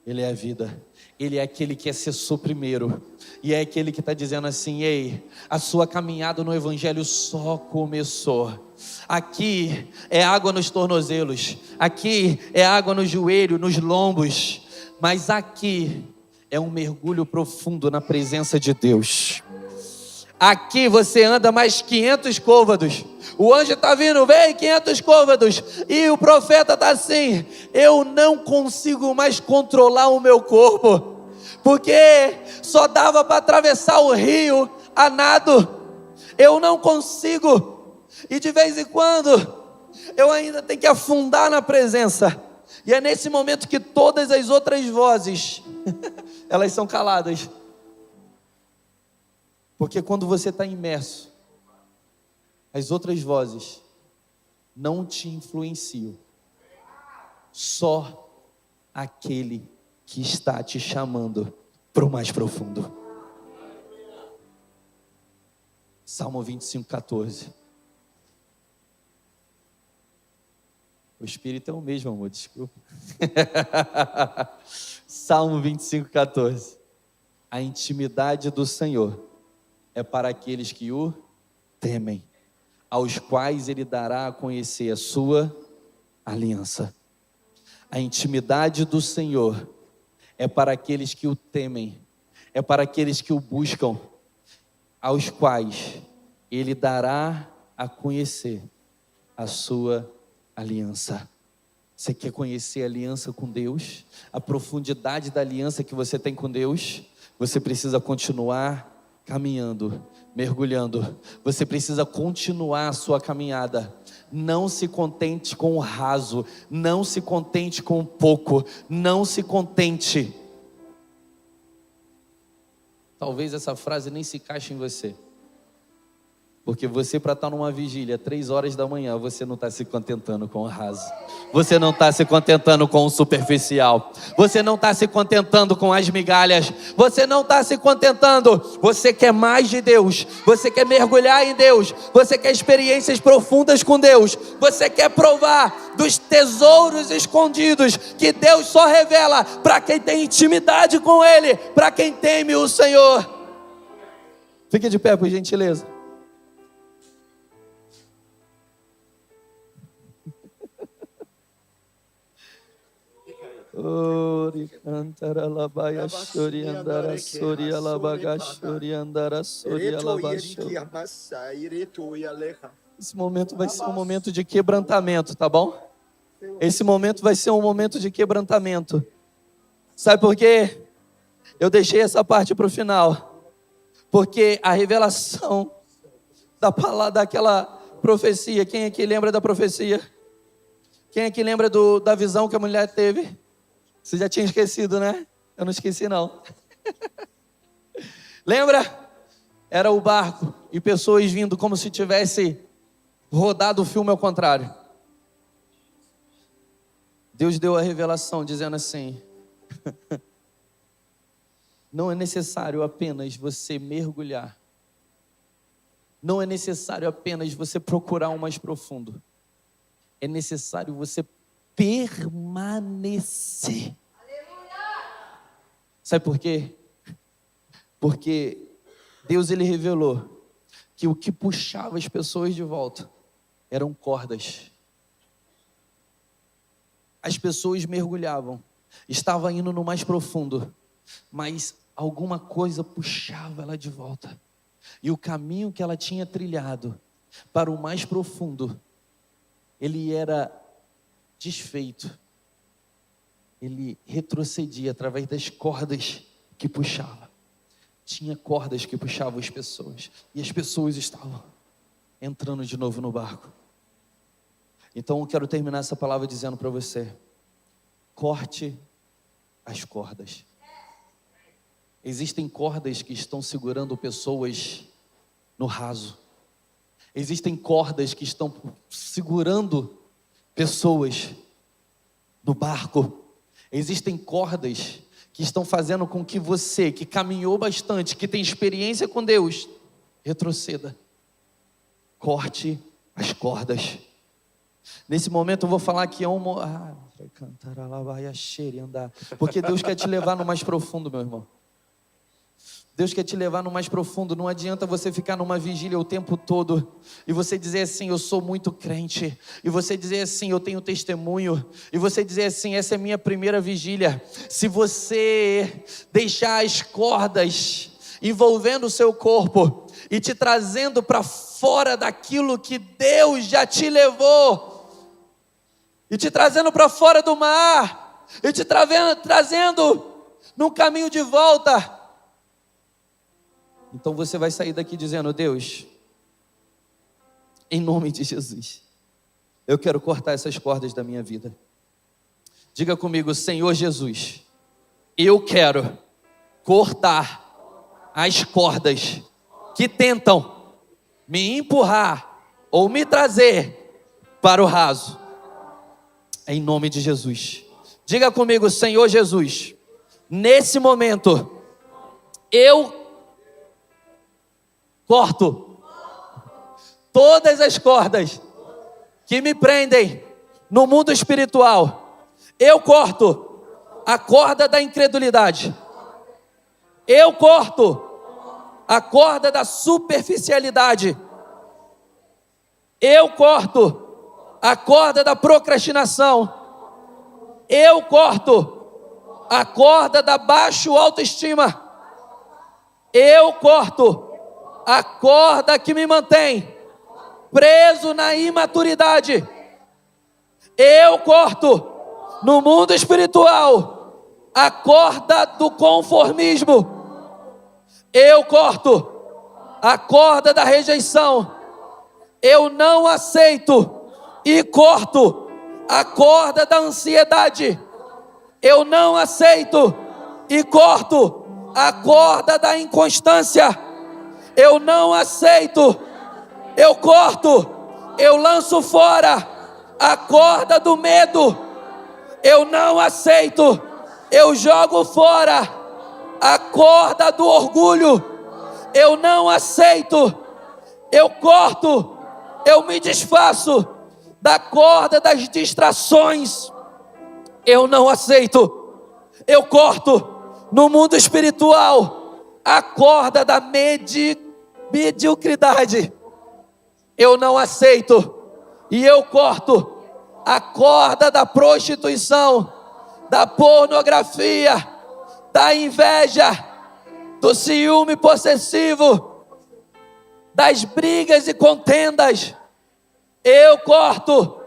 Ele é a vida, Ele é aquele que acessou primeiro, e é aquele que está dizendo assim: ei, a sua caminhada no Evangelho só começou. Aqui é água nos tornozelos, aqui é água no joelho, nos lombos, mas aqui é um mergulho profundo na presença de Deus. Aqui você anda mais 500 côvados. O anjo está vindo, vem 500 côvados. E o profeta está assim: eu não consigo mais controlar o meu corpo, porque só dava para atravessar o rio a nado. Eu não consigo. E de vez em quando eu ainda tenho que afundar na presença. E é nesse momento que todas as outras vozes elas são caladas. Porque quando você está imerso, as outras vozes não te influenciam. Só aquele que está te chamando para o mais profundo. Salmo 25:14. O Espírito é o mesmo, amor, desculpa. Salmo 25:14. A intimidade do Senhor é para aqueles que o temem, aos quais Ele dará a conhecer a sua aliança. A intimidade do Senhor é para aqueles que o temem, é para aqueles que o buscam, aos quais Ele dará a conhecer a sua aliança. Você quer conhecer a aliança com Deus? A profundidade da aliança que você tem com Deus? Você precisa continuar caminhando, mergulhando. Você precisa continuar a sua caminhada. Não se contente com o raso, não se contente com o pouco, não se contente. Talvez essa frase nem se encaixe em você, Porque você, para estar numa vigília, 3 horas da manhã, você não está se contentando com o raso. Você não está se contentando com o superficial. Você não está se contentando com as migalhas. Você não está se contentando. Você quer mais de Deus. Você quer mergulhar em Deus. Você quer experiências profundas com Deus. Você quer provar dos tesouros escondidos que Deus só revela para quem tem intimidade com Ele, para quem teme o Senhor. Fique de pé, por gentileza. Ori cantara labaia chori andara sori alabaga chori andara sori alabaixo. Esse momento vai ser um momento de quebrantamento, tá bom? Esse momento vai ser um momento de quebrantamento. Sabe por quê? Eu deixei essa parte para o final. Porque a revelação da palavra, daquela profecia, quem aqui lembra da profecia? Quem aqui lembra da visão que a mulher teve? Você já tinha esquecido, né? Eu não esqueci, não. Lembra? Era o barco e pessoas vindo como se tivesse rodado o filme ao contrário. Deus deu a revelação dizendo assim: não é necessário apenas você mergulhar. Não é necessário apenas você procurar um mais profundo. É necessário você permanecer. Sabe por quê? Porque Deus, ele revelou que o que puxava as pessoas de volta eram cordas. As pessoas mergulhavam, estavam indo no mais profundo, mas alguma coisa puxava ela de volta. E o caminho que ela tinha trilhado para o mais profundo, ele era desfeito. Ele retrocedia através das cordas que puxava. Tinha cordas que puxavam as pessoas, e as pessoas estavam entrando de novo no barco. Então eu quero terminar essa palavra dizendo para você: corte as cordas. Existem cordas que estão segurando pessoas no raso. Existem cordas que estão segurando pessoas no barco. Existem cordas que estão fazendo com que você, que caminhou bastante, que tem experiência com Deus, retroceda. Corte as cordas. Nesse momento eu vou falar que é porque Deus quer te levar no mais profundo, meu irmão. Deus quer te levar no mais profundo. Não adianta você ficar numa vigília o tempo todo e você dizer assim: eu sou muito crente, e você dizer assim: eu tenho testemunho, e você dizer assim: essa é minha primeira vigília. Se você deixar as cordas envolvendo o seu corpo e te trazendo para fora daquilo que Deus já te levou, e te trazendo para fora do mar, e te trazendo num caminho de volta, então você vai sair daqui dizendo: Deus, em nome de Jesus, eu quero cortar essas cordas da minha vida. Diga comigo: Senhor Jesus, eu quero cortar as cordas que tentam me empurrar ou me trazer para o raso. Em nome de Jesus. Diga comigo: Senhor Jesus, nesse momento eu corto todas as cordas que me prendem no mundo espiritual. Eu corto a corda da incredulidade. Eu corto a corda da superficialidade. Eu corto a corda da procrastinação. Eu corto a corda da baixa autoestima. Eu corto a corda que me mantém preso na imaturidade. Eu corto no mundo espiritual a corda do conformismo. Eu corto a corda da rejeição. Eu não aceito e corto a corda da ansiedade. Eu não aceito e corto a corda da inconstância. Eu não aceito Eu corto, eu lanço fora a corda do medo. Eu não aceito, eu jogo fora a corda do orgulho. Eu não aceito, eu corto, eu me desfaço da corda das distrações. Eu não aceito, eu corto no mundo espiritual a corda da mediocridade. Eu não aceito, e eu corto a corda da prostituição, da pornografia, da inveja, do ciúme possessivo, das brigas e contendas. Eu corto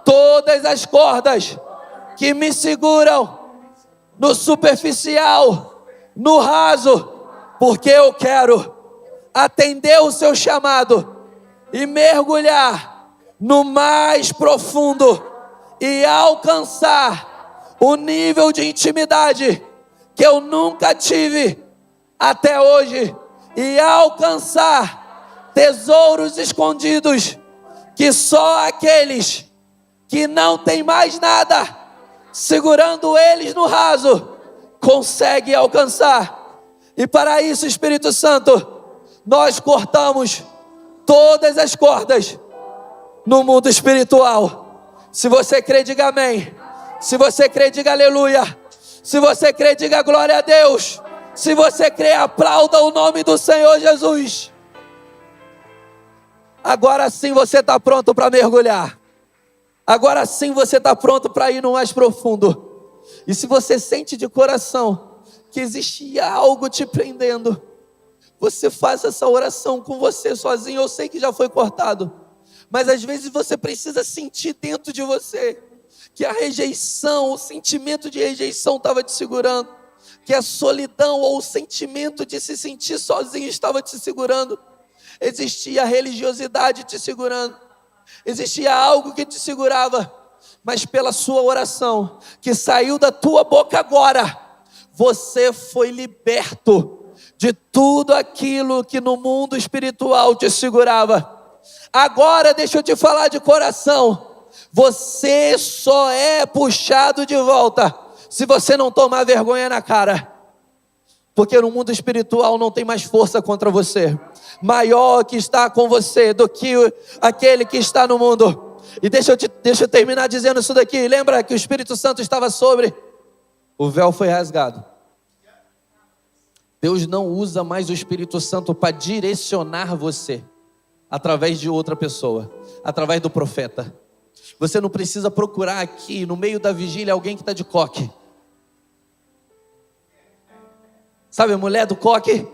todas as cordas que me seguram no superficial, no raso, porque eu quero atender o seu chamado e mergulhar no mais profundo e alcançar o nível de intimidade que eu nunca tive até hoje, e alcançar tesouros escondidos que só aqueles que não têm mais nada segurando eles no raso conseguem alcançar. E para isso, Espírito Santo, nós cortamos todas as cordas no mundo espiritual. Se você crê, diga amém. Se você crê, diga aleluia. Se você crê, diga glória a Deus. Se você crê, aplauda o nome do Senhor Jesus. Agora sim você está pronto para mergulhar. Agora sim você está pronto para ir no mais profundo. E se você sente de coração que existia algo te prendendo, você faz essa oração com você sozinho. Eu sei que já foi cortado, mas às vezes você precisa sentir dentro de você que a rejeição, o sentimento de rejeição estava te segurando, que a solidão ou o sentimento de se sentir sozinho estava te segurando. Existia a religiosidade te segurando, existia algo que te segurava, mas pela sua oração, que saiu da tua boca agora, você foi liberto de tudo aquilo que no mundo espiritual te segurava. Agora deixa eu te falar de coração, você só é puxado de volta se você não tomar vergonha na cara, porque no mundo espiritual não tem mais força contra você, maior que está com você do que aquele que está no mundo. E deixa eu terminar dizendo isso daqui. Lembra que o Espírito Santo estava sobre? O véu foi rasgado. Deus não usa mais o Espírito Santo para direcionar você através de outra pessoa, através do profeta. Você não precisa procurar aqui no meio da vigília alguém que está de coque. Sabe a mulher do coque?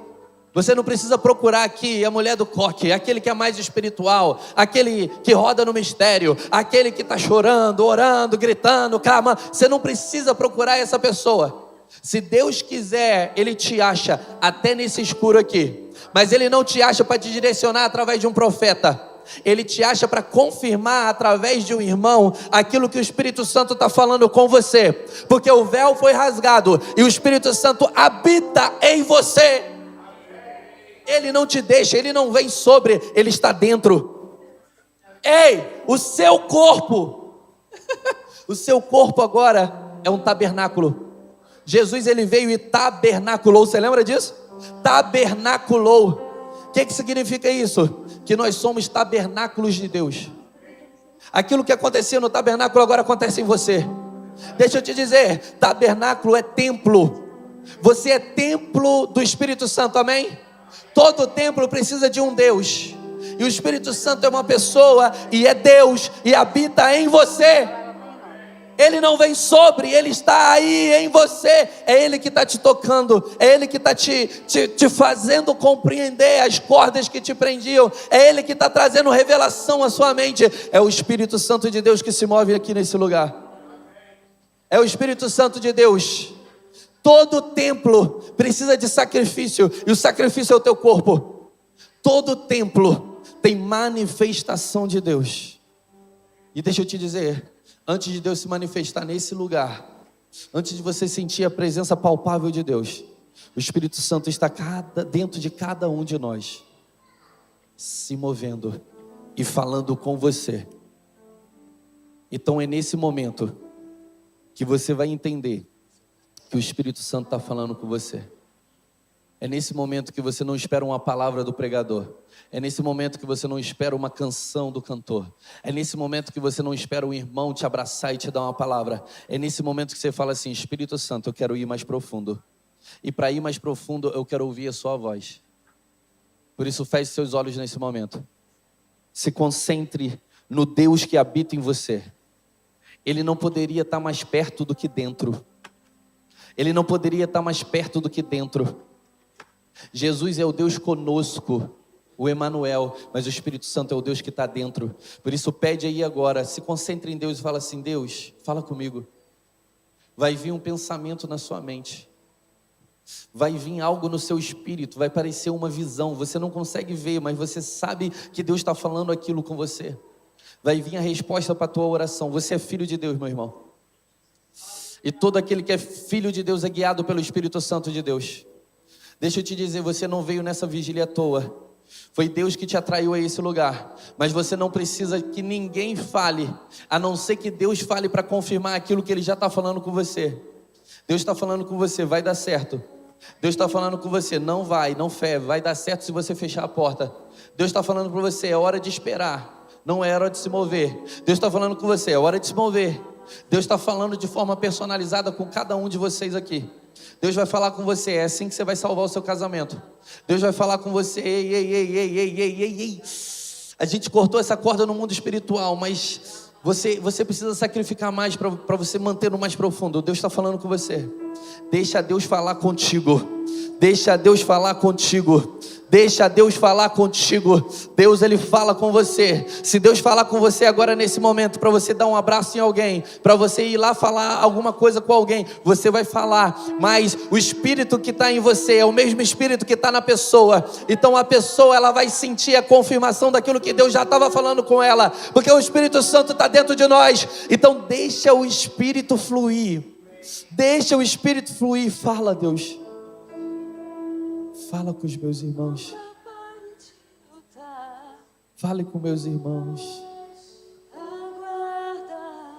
Você não precisa procurar aqui a mulher do coque, aquele que é mais espiritual, aquele que roda no mistério, aquele que está chorando, orando, gritando, clamando. Você não precisa procurar essa pessoa. Se Deus quiser, Ele te acha até nesse escuro aqui. Mas Ele não te acha para te direcionar através de um profeta. Ele te acha para confirmar através de um irmão aquilo que o Espírito Santo está falando com você. Porque o véu foi rasgado e o Espírito Santo habita em você. Ele não te deixa, Ele não vem sobre, Ele está dentro. Ei, o seu corpo o seu corpo agora é um tabernáculo. Jesus, Ele veio e tabernaculou. Você lembra disso? Tabernaculou. O que significa isso? Que nós somos tabernáculos de Deus. Aquilo que acontecia no tabernáculo agora acontece em você. Deixa eu te dizer, tabernáculo é templo. Você é templo do Espírito Santo, amém? Todo templo precisa de um Deus, e o Espírito Santo é uma pessoa, e é Deus, e habita em você. Ele não vem sobre, Ele está aí em você. É Ele que está te tocando, é Ele que está te fazendo compreender as cordas que te prendiam, é Ele que está trazendo revelação à sua mente. É o Espírito Santo de Deus que se move aqui nesse lugar. É o Espírito Santo de Deus. Todo templo precisa de sacrifício, e o sacrifício é o teu corpo. Todo templo tem manifestação de Deus. E deixa eu te dizer, antes de Deus se manifestar nesse lugar, antes de você sentir a presença palpável de Deus, o Espírito Santo está dentro de cada um de nós, se movendo. e falando com você. Então é nesse momento que você vai entender que o Espírito Santo está falando com você. É nesse momento que você não espera uma palavra do pregador. É nesse momento que você não espera uma canção do cantor. É nesse momento que você não espera um irmão te abraçar e te dar uma palavra. É nesse momento que você fala assim: Espírito Santo, eu quero ir mais profundo. E para ir mais profundo, eu quero ouvir a sua voz. Por isso, feche seus olhos nesse momento. Se concentre no Deus que habita em você. Ele não poderia estar mais perto do que dentro. Ele não poderia estar mais perto do que dentro. Jesus é o Deus conosco, o Emanuel, mas o Espírito Santo é o Deus que está dentro. Por isso pede aí agora, se concentre em Deus e fala assim: Deus, fala comigo. Vai vir um pensamento na sua mente, vai vir algo no seu espírito, vai parecer uma visão, você não consegue ver, mas você sabe que Deus está falando aquilo com você. Vai vir a resposta para a tua oração. Você é filho de Deus, meu irmão, e todo aquele que é filho de Deus é guiado pelo Espírito Santo de Deus. Deixa eu te dizer, você não veio nessa vigília à toa. Foi Deus que te atraiu a esse lugar. Mas você não precisa que ninguém fale, a não ser que Deus fale para confirmar aquilo que Ele já está falando com você. Deus está falando com você, vai dar certo. Deus está falando com você, não vai dar certo se você fechar a porta. Deus está falando com você, é hora de esperar, não é hora de se mover. Deus está falando com você, é hora de se mover. Deus está falando de forma personalizada com cada um de vocês aqui. Deus vai falar com você, é assim que você vai salvar o seu casamento. Deus vai falar com você, ei. A gente cortou essa corda no mundo espiritual, mas você precisa sacrificar mais para você manter no mais profundo. Deus está falando com você. Deixa Deus falar contigo. Deixa Deus falar contigo. Deixa Deus falar contigo. Deus, Ele fala com você. Se Deus falar com você agora nesse momento, para você dar um abraço em alguém, para você ir lá falar alguma coisa com alguém, você vai falar, mas o Espírito que está em você é o mesmo Espírito que está na pessoa. Então a pessoa, ela vai sentir a confirmação daquilo que Deus já estava falando com ela, porque o Espírito Santo está dentro de nós. Então deixa o Espírito fluir. Deixa o Espírito fluir. Fala, Deus. Fala com os meus irmãos. Fale com meus irmãos.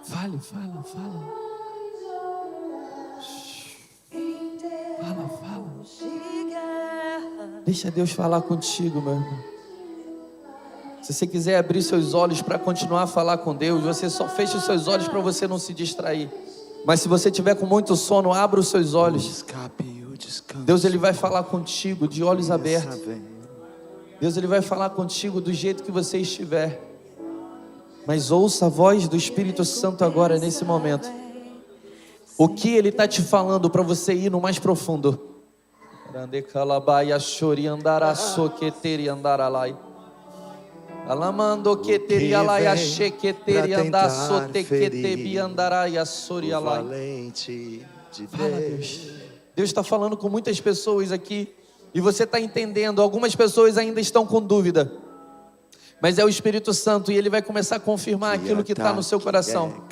Fala. Fala. Deixa Deus falar contigo, meu irmão. Se você quiser abrir seus olhos para continuar a falar com Deus, você só fecha os seus olhos para você não se distrair. Mas se você tiver com muito sono, abra os seus olhos. Deus, Ele vai falar contigo de olhos abertos. Deus, Ele vai falar contigo do jeito que você estiver. Mas ouça a voz do Espírito Santo agora, nesse momento. O que Ele está te falando para você ir no mais profundo. Alamando que teria lá e achei que teria andar sote que te andará e a soria lá. Fala, Deus. Deus está falando com muitas pessoas aqui e você está entendendo. Algumas pessoas ainda estão com dúvida, mas é o Espírito Santo e Ele vai começar a confirmar aquilo que está no seu coração.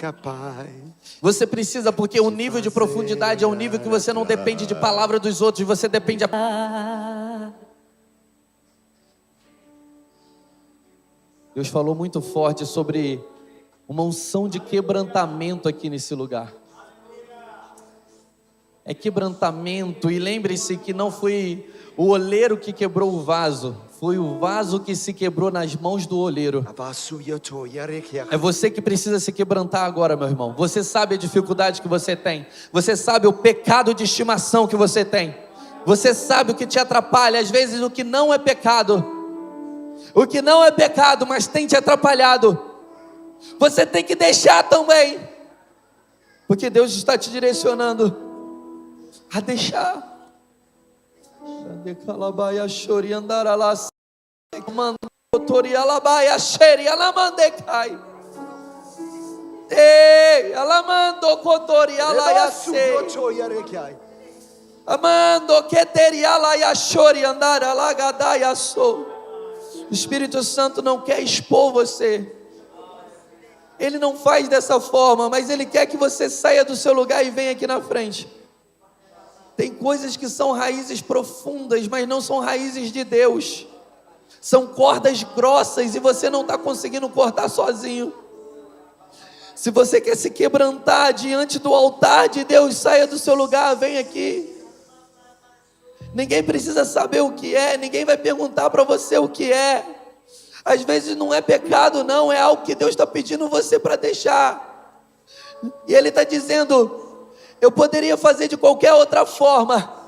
Você precisa, porque o nível de profundidade é um nível que você não depende de palavra dos outros, você depende Deus falou muito forte sobre uma unção de quebrantamento aqui nesse lugar. É quebrantamento, e lembre-se que não foi o oleiro que quebrou o vaso, foi o vaso que se quebrou nas mãos do oleiro. É você que precisa se quebrantar agora, meu irmão. Você sabe a dificuldade que você tem, você sabe o pecado de estimação que você tem, você sabe o que te atrapalha, às vezes o que não é pecado, mas tem te atrapalhado. Você tem que deixar também, porque Deus está te direcionando a deixar. O Espírito Santo não quer expor você. Ele não faz dessa forma, mas Ele quer que você saia do seu lugar e venha aqui na frente. Tem coisas que são raízes profundas, mas não são raízes de Deus. São cordas grossas e você não está conseguindo cortar sozinho. Se você quer se quebrantar diante do altar de Deus, saia do seu lugar, vem aqui. Ninguém precisa saber o que é, ninguém vai perguntar para você o que é. Às vezes não é pecado não, é algo que Deus está pedindo você para deixar. E Ele está dizendo, eu poderia fazer de qualquer outra forma,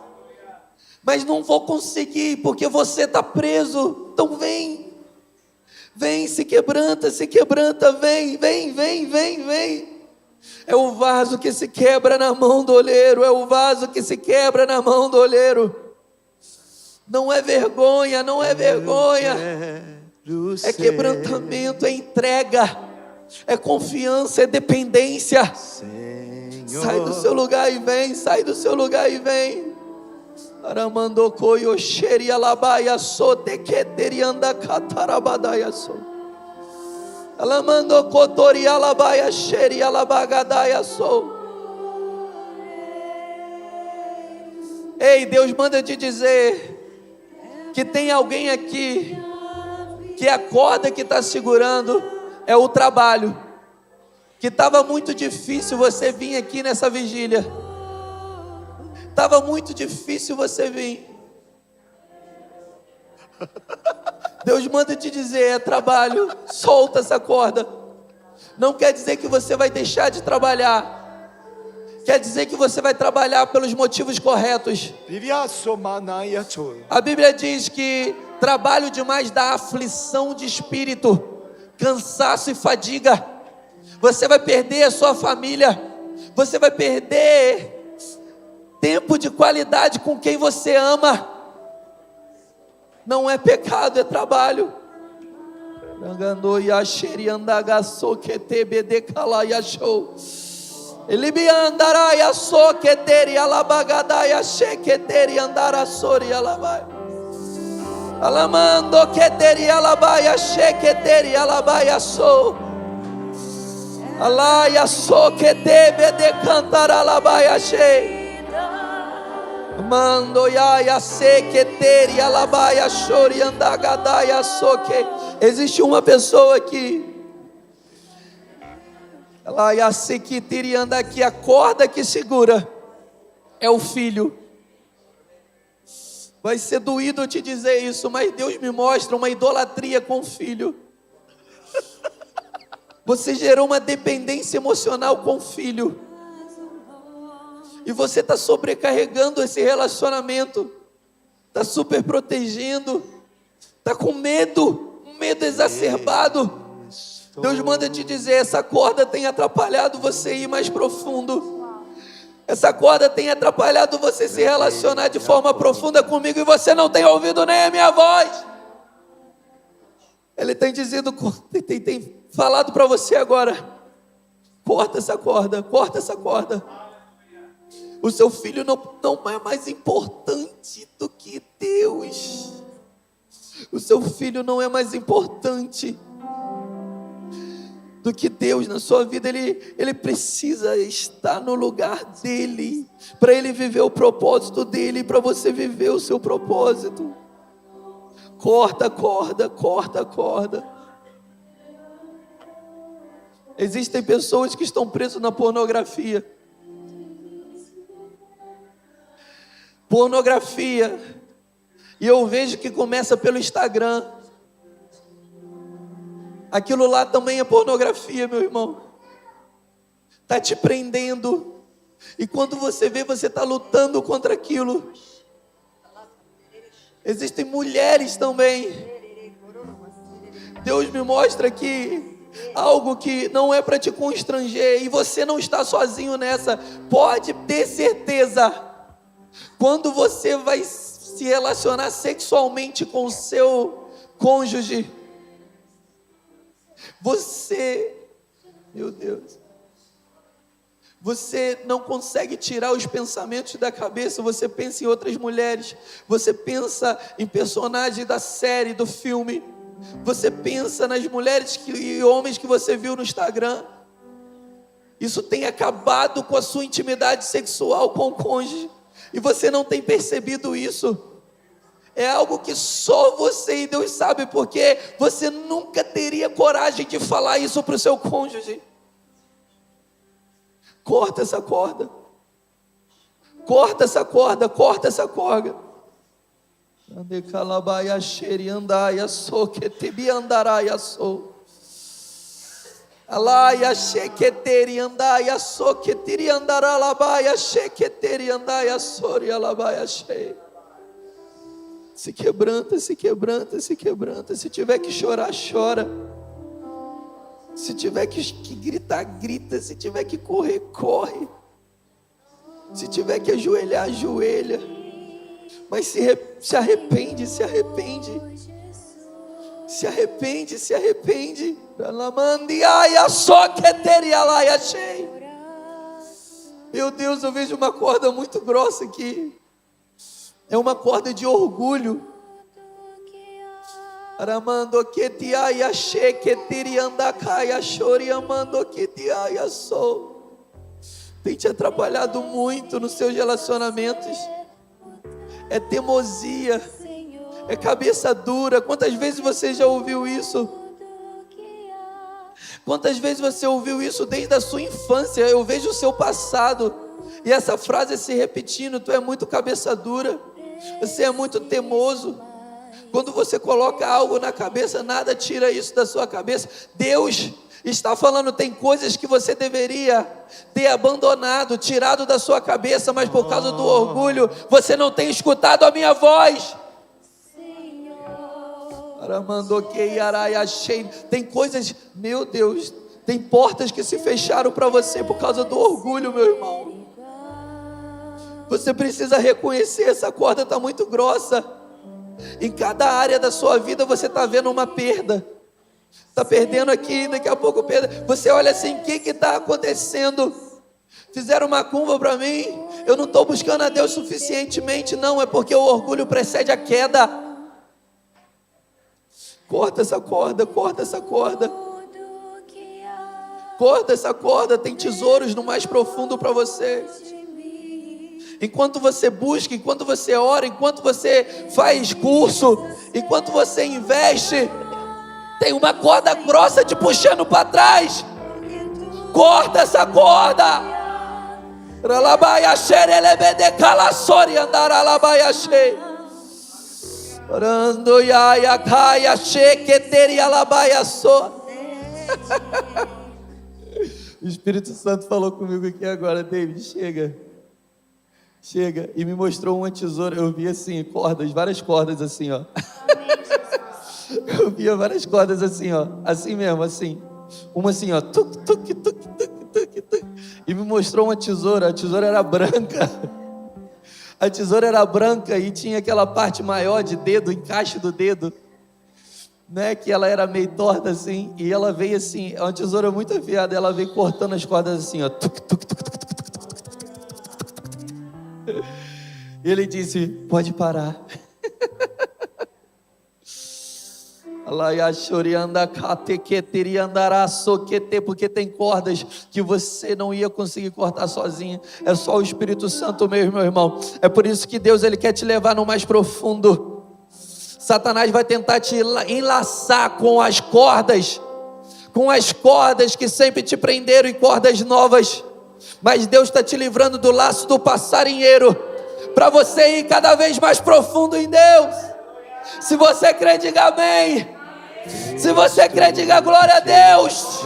mas não vou conseguir, porque você está preso. Então vem, se quebranta, vem. É o vaso que se quebra na mão do oleiro, Não é vergonha, é quebrantamento, é entrega, é confiança, é dependência. Senhor. Sai do seu lugar e vem. Aramando koyo sheri alabaya so teketeri anda katarabadaya so. Alamando kotori alabaya sheri alabagadaya so. Ei, Deus manda te dizer que tem alguém aqui que a corda que está segurando é o trabalho, que estava muito difícil você vir aqui nessa vigília. Estava muito difícil você vir. Deus manda te dizer, é trabalho, solta essa corda. Não quer dizer que você vai deixar de trabalhar. Quer dizer que você vai trabalhar pelos motivos corretos. A Bíblia diz que trabalho demais dá aflição de espírito, cansaço e fadiga. Você vai perder a sua família. Você vai perder tempo de qualidade com quem você ama. Não é pecado, é trabalho. Alamando keteri alabaya sheketeri alabaya so. Alaya so ketebe de cantar alabaya she. Mando ya seketeri alabaya shori andagadaya soke. Existe uma pessoa aqui. Ela ya seketeri anda aqui, a corda que segura é o filho. Vai ser doído eu te dizer isso, mas Deus me mostra uma idolatria com o filho. Você gerou uma dependência emocional com o filho. E você está sobrecarregando esse relacionamento. Está super protegendo. Está com medo. Um medo exacerbado. Deus manda te dizer, essa corda tem atrapalhado você ir mais profundo. Essa corda tem atrapalhado você se relacionar de forma profunda comigo e você não tem ouvido nem a minha voz. Ele tem dizendo, tem falado para você agora, corta essa corda. O seu filho não é mais importante do que Deus. O seu filho não é mais importante do que Deus na sua vida. Ele precisa estar no lugar dele, para ele viver o propósito dele, para você viver o seu propósito. Corta a corda. Existem pessoas que estão presas na pornografia. E eu vejo que começa pelo Instagram. Aquilo lá também é pornografia, meu irmão. Está te prendendo. E quando você vê, você está lutando contra aquilo. Existem mulheres também. Deus me mostra aqui algo que não é para te constranger. E você não está sozinho nessa. Pode ter certeza. Quando você vai se relacionar sexualmente com o seu cônjuge, meu Deus, você não consegue tirar os pensamentos da cabeça. Você pensa em outras mulheres, você pensa em personagens da série, do filme, você pensa nas mulheres e homens que você viu no Instagram. Isso tem acabado com a sua intimidade sexual com o cônjuge, e você não tem percebido isso. É algo que só você e Deus sabe, porque você nunca teria coragem de falar isso para o seu cônjuge. Corta essa corda. Corta essa corda, corta essa corda. Ande calabaia xeri andaia so que te biandaraia so. Alaia chequeteri andaia so que tiri andara labaia chequeteri andaia sori alabaia che. Se quebranta, se quebranta, se quebranta. Se tiver que chorar, chora. Se tiver que gritar, grita. Se tiver que correr, corre. Se tiver que ajoelhar, ajoelha. Mas se arrepende, se arrepende. Se arrepende, se arrepende. Meu Deus, eu vejo uma corda muito grossa aqui. É uma corda de orgulho. Aramando que te aia che que te anda caia chori amando que te aia sou. Tem te atrapalhado muito nos seus relacionamentos. É teimosia, é cabeça dura. Quantas vezes você já ouviu isso? Quantas vezes você ouviu isso desde a sua infância? Eu vejo o seu passado e essa frase se repetindo: tu é muito cabeça dura, você é muito teimoso. Quando você coloca algo na cabeça, nada tira isso da sua cabeça. Deus está falando, tem coisas que você deveria ter abandonado, tirado da sua cabeça, mas por causa do orgulho, você não tem escutado a minha voz. Tem coisas, meu Deus, tem portas que se fecharam para você por causa do orgulho, meu irmão. Você precisa reconhecer, essa corda está muito grossa. Em cada área da sua vida você está vendo uma perda. Está perdendo aqui, daqui a pouco perde. Você olha assim, o que está acontecendo? Fizeram uma macumba para mim. Eu não estou buscando a Deus suficientemente. Não, é porque o orgulho precede a queda. Corta essa corda, corta essa corda. Corta essa corda, tem tesouros no mais profundo para você. Enquanto você busca, enquanto você ora, enquanto você faz curso, enquanto você investe, tem uma corda grossa te puxando para trás. Corta essa corda. O Espírito Santo falou comigo aqui agora: David, chega, e me mostrou uma tesoura. Eu vi assim, cordas, várias cordas assim, ó. Eu via várias cordas assim, ó, assim mesmo, assim. Uma assim, ó, tuc, tuc, tuc, tuc, tuc, tuc. E me mostrou uma tesoura. A tesoura era branca. A tesoura era branca e tinha aquela parte maior de dedo, encaixe do dedo, né? Que ela era meio torta assim. E ela veio assim, é uma tesoura muito afiada. Ela veio cortando as cordas assim, ó. Tuc, tuc, tuc, tuc, tuc, tuc, tuc, tuc. E ele disse: pode parar. Porque tem cordas que você não ia conseguir cortar sozinho. É só o Espírito Santo mesmo, meu irmão. É por isso que Deus, ele quer te levar no mais profundo. Satanás vai tentar te enlaçar com as cordas que sempre te prenderam, e cordas novas. Mas Deus está te livrando do laço do passarinheiro, para você ir cada vez mais profundo em Deus. Se você crê, diga amém. Se você crê, diga glória a Deus.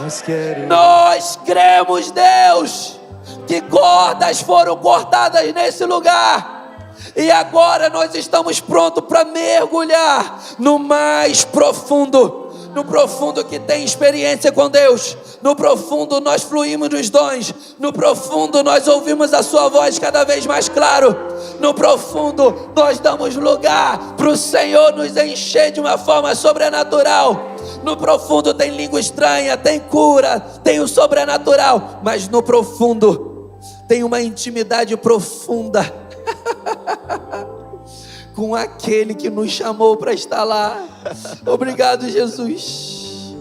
Nós cremos, Deus, que cordas foram cortadas nesse lugar, e agora nós estamos prontos para mergulhar no mais profundo. No profundo que tem experiência com Deus. No profundo nós fluímos nos dons. No profundo nós ouvimos a sua voz cada vez mais claro. No profundo nós damos lugar para o Senhor nos encher de uma forma sobrenatural. No profundo tem língua estranha, tem cura, tem o sobrenatural. Mas no profundo tem uma intimidade profunda com aquele que nos chamou para estar lá. Obrigado, Jesus.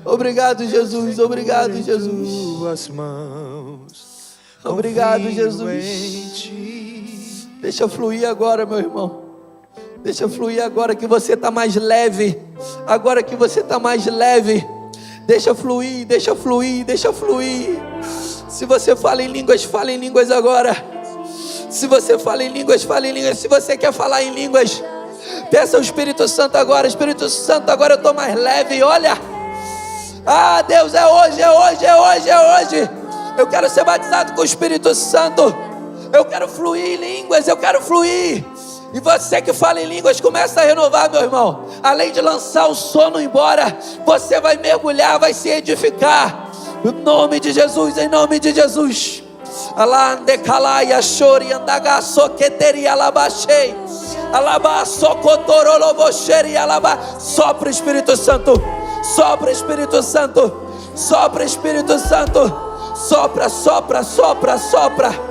Obrigado, Jesus. Obrigado, Jesus. Obrigado, Jesus. Deixa fluir agora, meu irmão. Deixa fluir agora que você está mais leve. Agora que você está mais leve. Deixa fluir, deixa fluir, deixa fluir. Se você fala em línguas agora. Se você fala em línguas, fala em línguas. Se você quer falar em línguas, peça ao Espírito Santo agora. Espírito Santo, agora eu estou mais leve. Olha. Ah, Deus, é hoje, é hoje, é hoje, é hoje. Eu quero ser batizado com o Espírito Santo. Eu quero fluir em línguas, eu quero fluir. E você que fala em línguas, começa a renovar, meu irmão. Além de lançar o sono embora, você vai mergulhar, vai se edificar. Em nome de Jesus, em nome de Jesus. Alande calaya chori andaga soqueteri alabachei. Alaba socotorolobocheri alaba. Sopra o Espírito Santo. Sopra o Espírito Santo. Sopra o Espírito Santo. Sopra, sopra, sopra, sopra.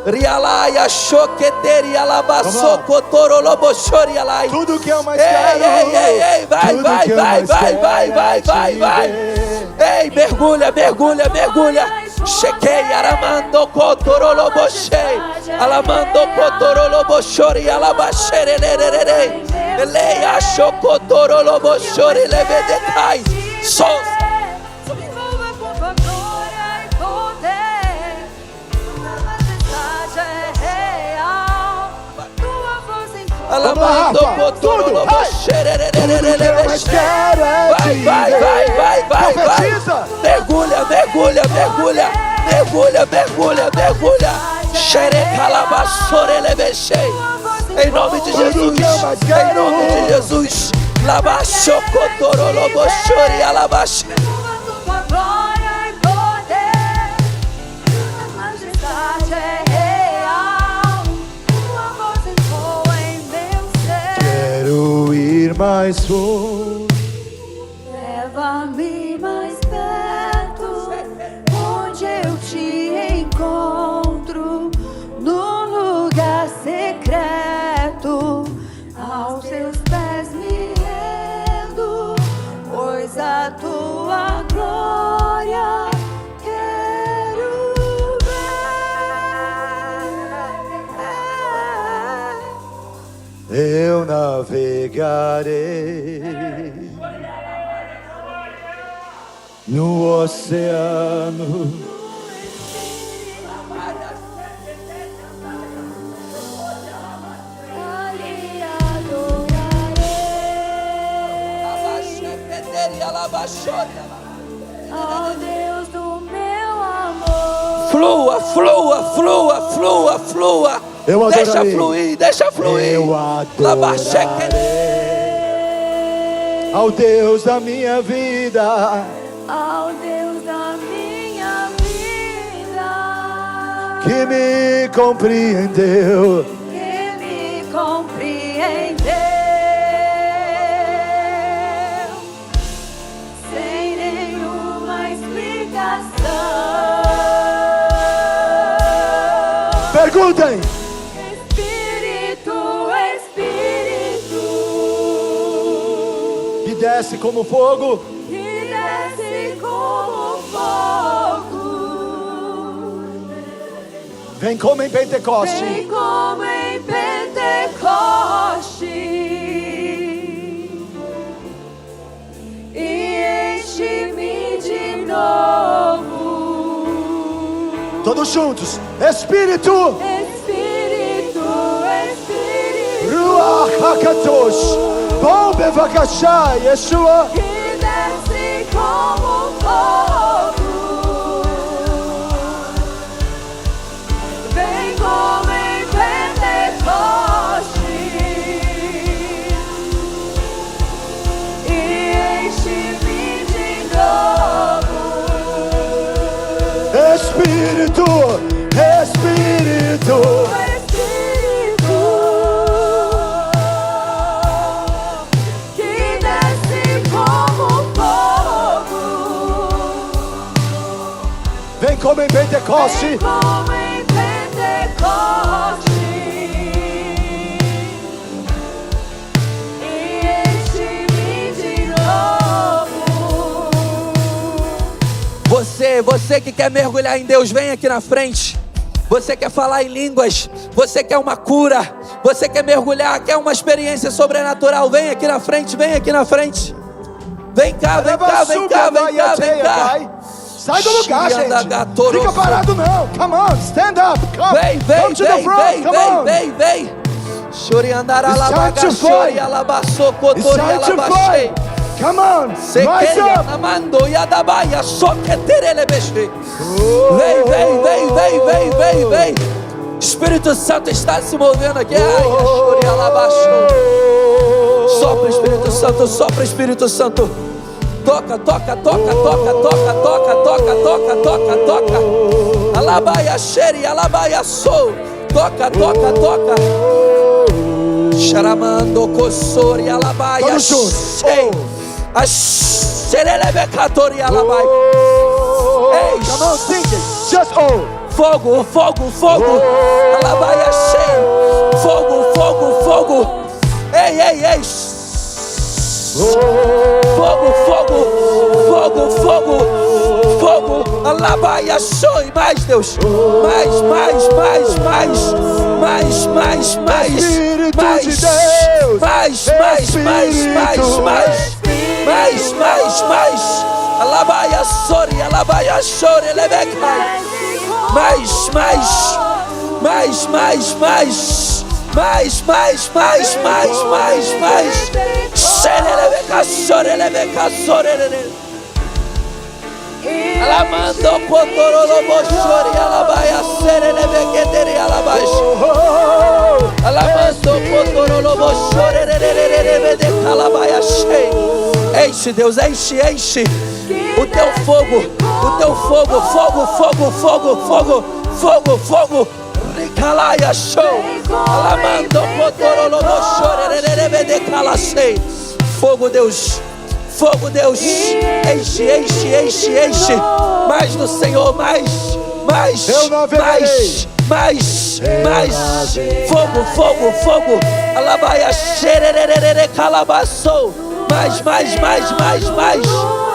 Rialaya choqueteri alabaçocotorolobochori alai. Tudo que eu mais quero. Ei, vai, vai, vai, vai, vai, vai, vai, vai. Ei, mergulha, mergulha, mergulha. Chequei, aramando cotorolobochei. Alamando cotorolobochori alabaxererererei. Eleia chocotorolobochori levedecai. Alabando tudo vai, vai, mergulha, mergulha, mergulha, mergulha, mergulha, mergulha. Em nome de Jesus, em nome de Jesus. Labaxocotorolobochori alabaxe. Quero ir mais fundo. Leva-me mais perto, onde eu te encontro, num lugar secreto, aos teus pés me rendo, pois a tua glória quero ver. Eu navegarei no oceano. Ali adorarei ao Deus do meu amor. Flua, flua, flua, flua, flua. Eu deixa adorarei. fluir, deixa fluir. Eu adorarei ao Deus da minha vida, Ao Deus da minha vida, que me compreendeu. que me compreendeu, sem nenhuma explicação. Perguntem. Espírito, Espírito, Que desce como fogo. que desce como fogo, Vem como em Pentecoste. vem como em Pentecoste e enche-me de novo. Todos juntos. Espírito. Espírito, Espírito, Ruach HaKadosh. Bom bevakashá, Yeshua. que desce como fogo, vem como em Pentecoste e enche-me de novo. Espírito. Espírito. Espírito, que desce como fogo, Vem como em Pentecoste. vem como em Pentecoste e enche-me de novo. Você que quer mergulhar em Deus, vem aqui na frente. Você quer falar em línguas, você quer uma cura, Você quer mergulhar, quer uma experiência sobrenatural? Vem aqui na frente, vem aqui na frente. Vem cá, vem cá, vem cá, vem cá, vem cá. Sai do lugar, gente. Fica parado não. Come on, stand up. Come. Vem, vem, Come to the vem, front. vem, Come vem, on. vem, vem. Choriandara It's time alabaga, to fight. chori alabaçou, It's cotori time to alabachei. fight. Come on, rise Sequeia up. amando yadabaia, soqueterelebexei. Vem, vem, vem, vem, vem, vem, vem. Espírito Santo está se movendo aqui. Ai, chori alabaçou. Sopra, Espírito Santo, sopra, Espírito Santo. Toca, toca, toca, toca, toca, toca, toca, toca, toca, toca. Alabaia, xeri, alabaia, sou. Toca, toca, toca. Charamando, cossori, alabaia, Todos juntos. sei. A xerelebecatori, alabaia. Ei, Come on, sing it. Just fogo, fogo, fogo. Alabaia, sei. Fogo, fogo, fogo. Ei, ei, ei. Fogo, fogo, fogo, fogo, fogo, alabaia, show, mais Deus, mais, mais, mais, mais, mais, mais, mais, Espírito mais, de Deus. mais, mais, mais, mais, mais, mais, mais, alabaia, sori, alabaia, chore, lebecai, mais, mais, mais, mais, mais. Mais, mais, mais, mais, mais, mais. Xerelebeca, xorelebeca, xorelele. Alamando cotorolobo, xori, alabaia, xerelebequetere, alabaixo. Alamando cotorolobo, xorelele, de calabaia, cheio. Enche, Deus, enche, enche. O teu fogo, fogo, fogo, fogo, fogo, fogo, fogo. Ricalaia show, alamando cotorolobo chorererebe de calacei. Fogo Deus, enche, enche, enche, enche. Mais do Senhor, mais, mais, mais, fogo, fogo, fogo. Alabaia xerererere calabaçou.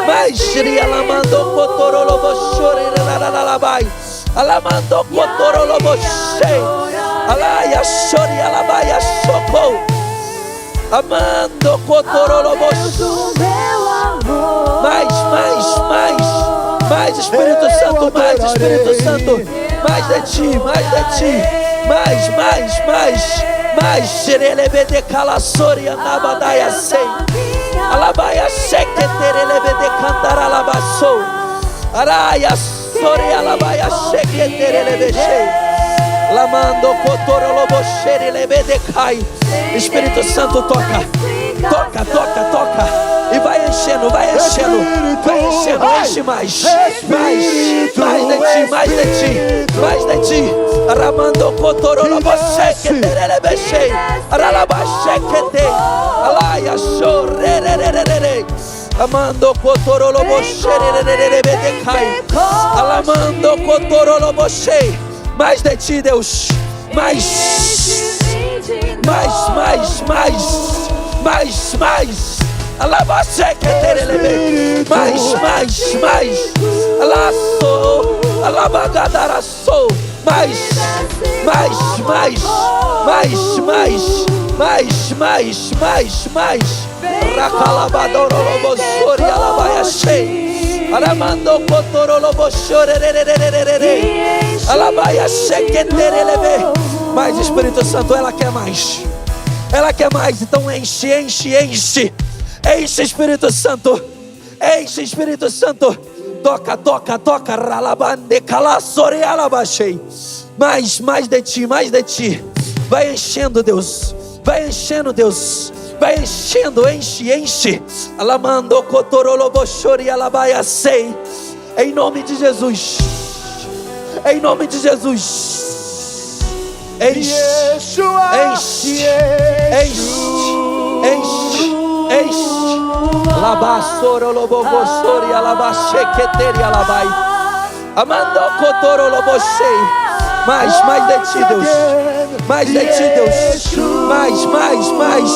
Mais, Shri alamando cotorolobo chorereralabai. Alamando cotorolobo shei. Alaia chori alabaia socorro. Amando cotorolobo. Mais Espírito Santo, mais Espírito Santo. Mais de ti, mais xerelebe de calaçori anabadaia sei. Alabaia sequeterelebe de cantar alabaçou. Araia sori alabaia sequeterelebe shei. Lamando cotorolobo xerelebe de cai. Espírito Santo toca. Toca, toca, toca. E vai enchendo, enche mais. Mais de ti. Aramando cotorolobo sequeterelebe shei. Aralabaxequete. Alaia chorerererere. Amando cotorolobo xererererebe de cai. Alamando cotorolobo shei. Mais de ti, Deus. Mais. Alabaxequeterelebe. Mais. Alaço. Alabagadaraço. Mais. Racalabadorolobo sori alabaia shei. Aramando cotorolobo chorererererere. Alabaia sequeterelebe. Mas Espírito Santo, ela quer mais. Então enche. Enche Espírito Santo. Toca. Ralabande calaçore alabachei. Mais de ti. Vai enchendo, Deus. Vai enchendo, enche. Alamando cotorolobo chori alabaia sei. Em nome de Jesus. Enche. Labassoro lobo gostori alabaxequeteri alabai. Amando cotorolobo sei. Mais de ti, Deus. Mais.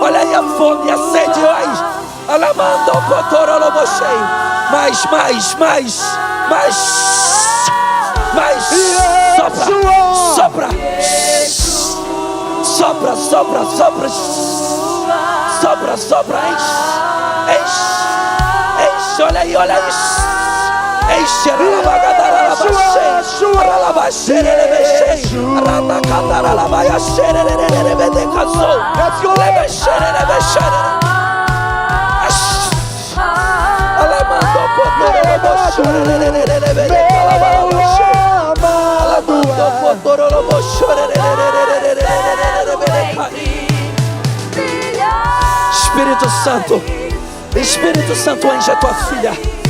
Olha aí a fome e a sede, alamando cotorolobo sei. Mais. Sopra. sopra, sopra, sopra, sopra, enche, enche, enche, olha aí, olha isso. Enche, Espírito Santo, Espírito Santo, enche a tua filha.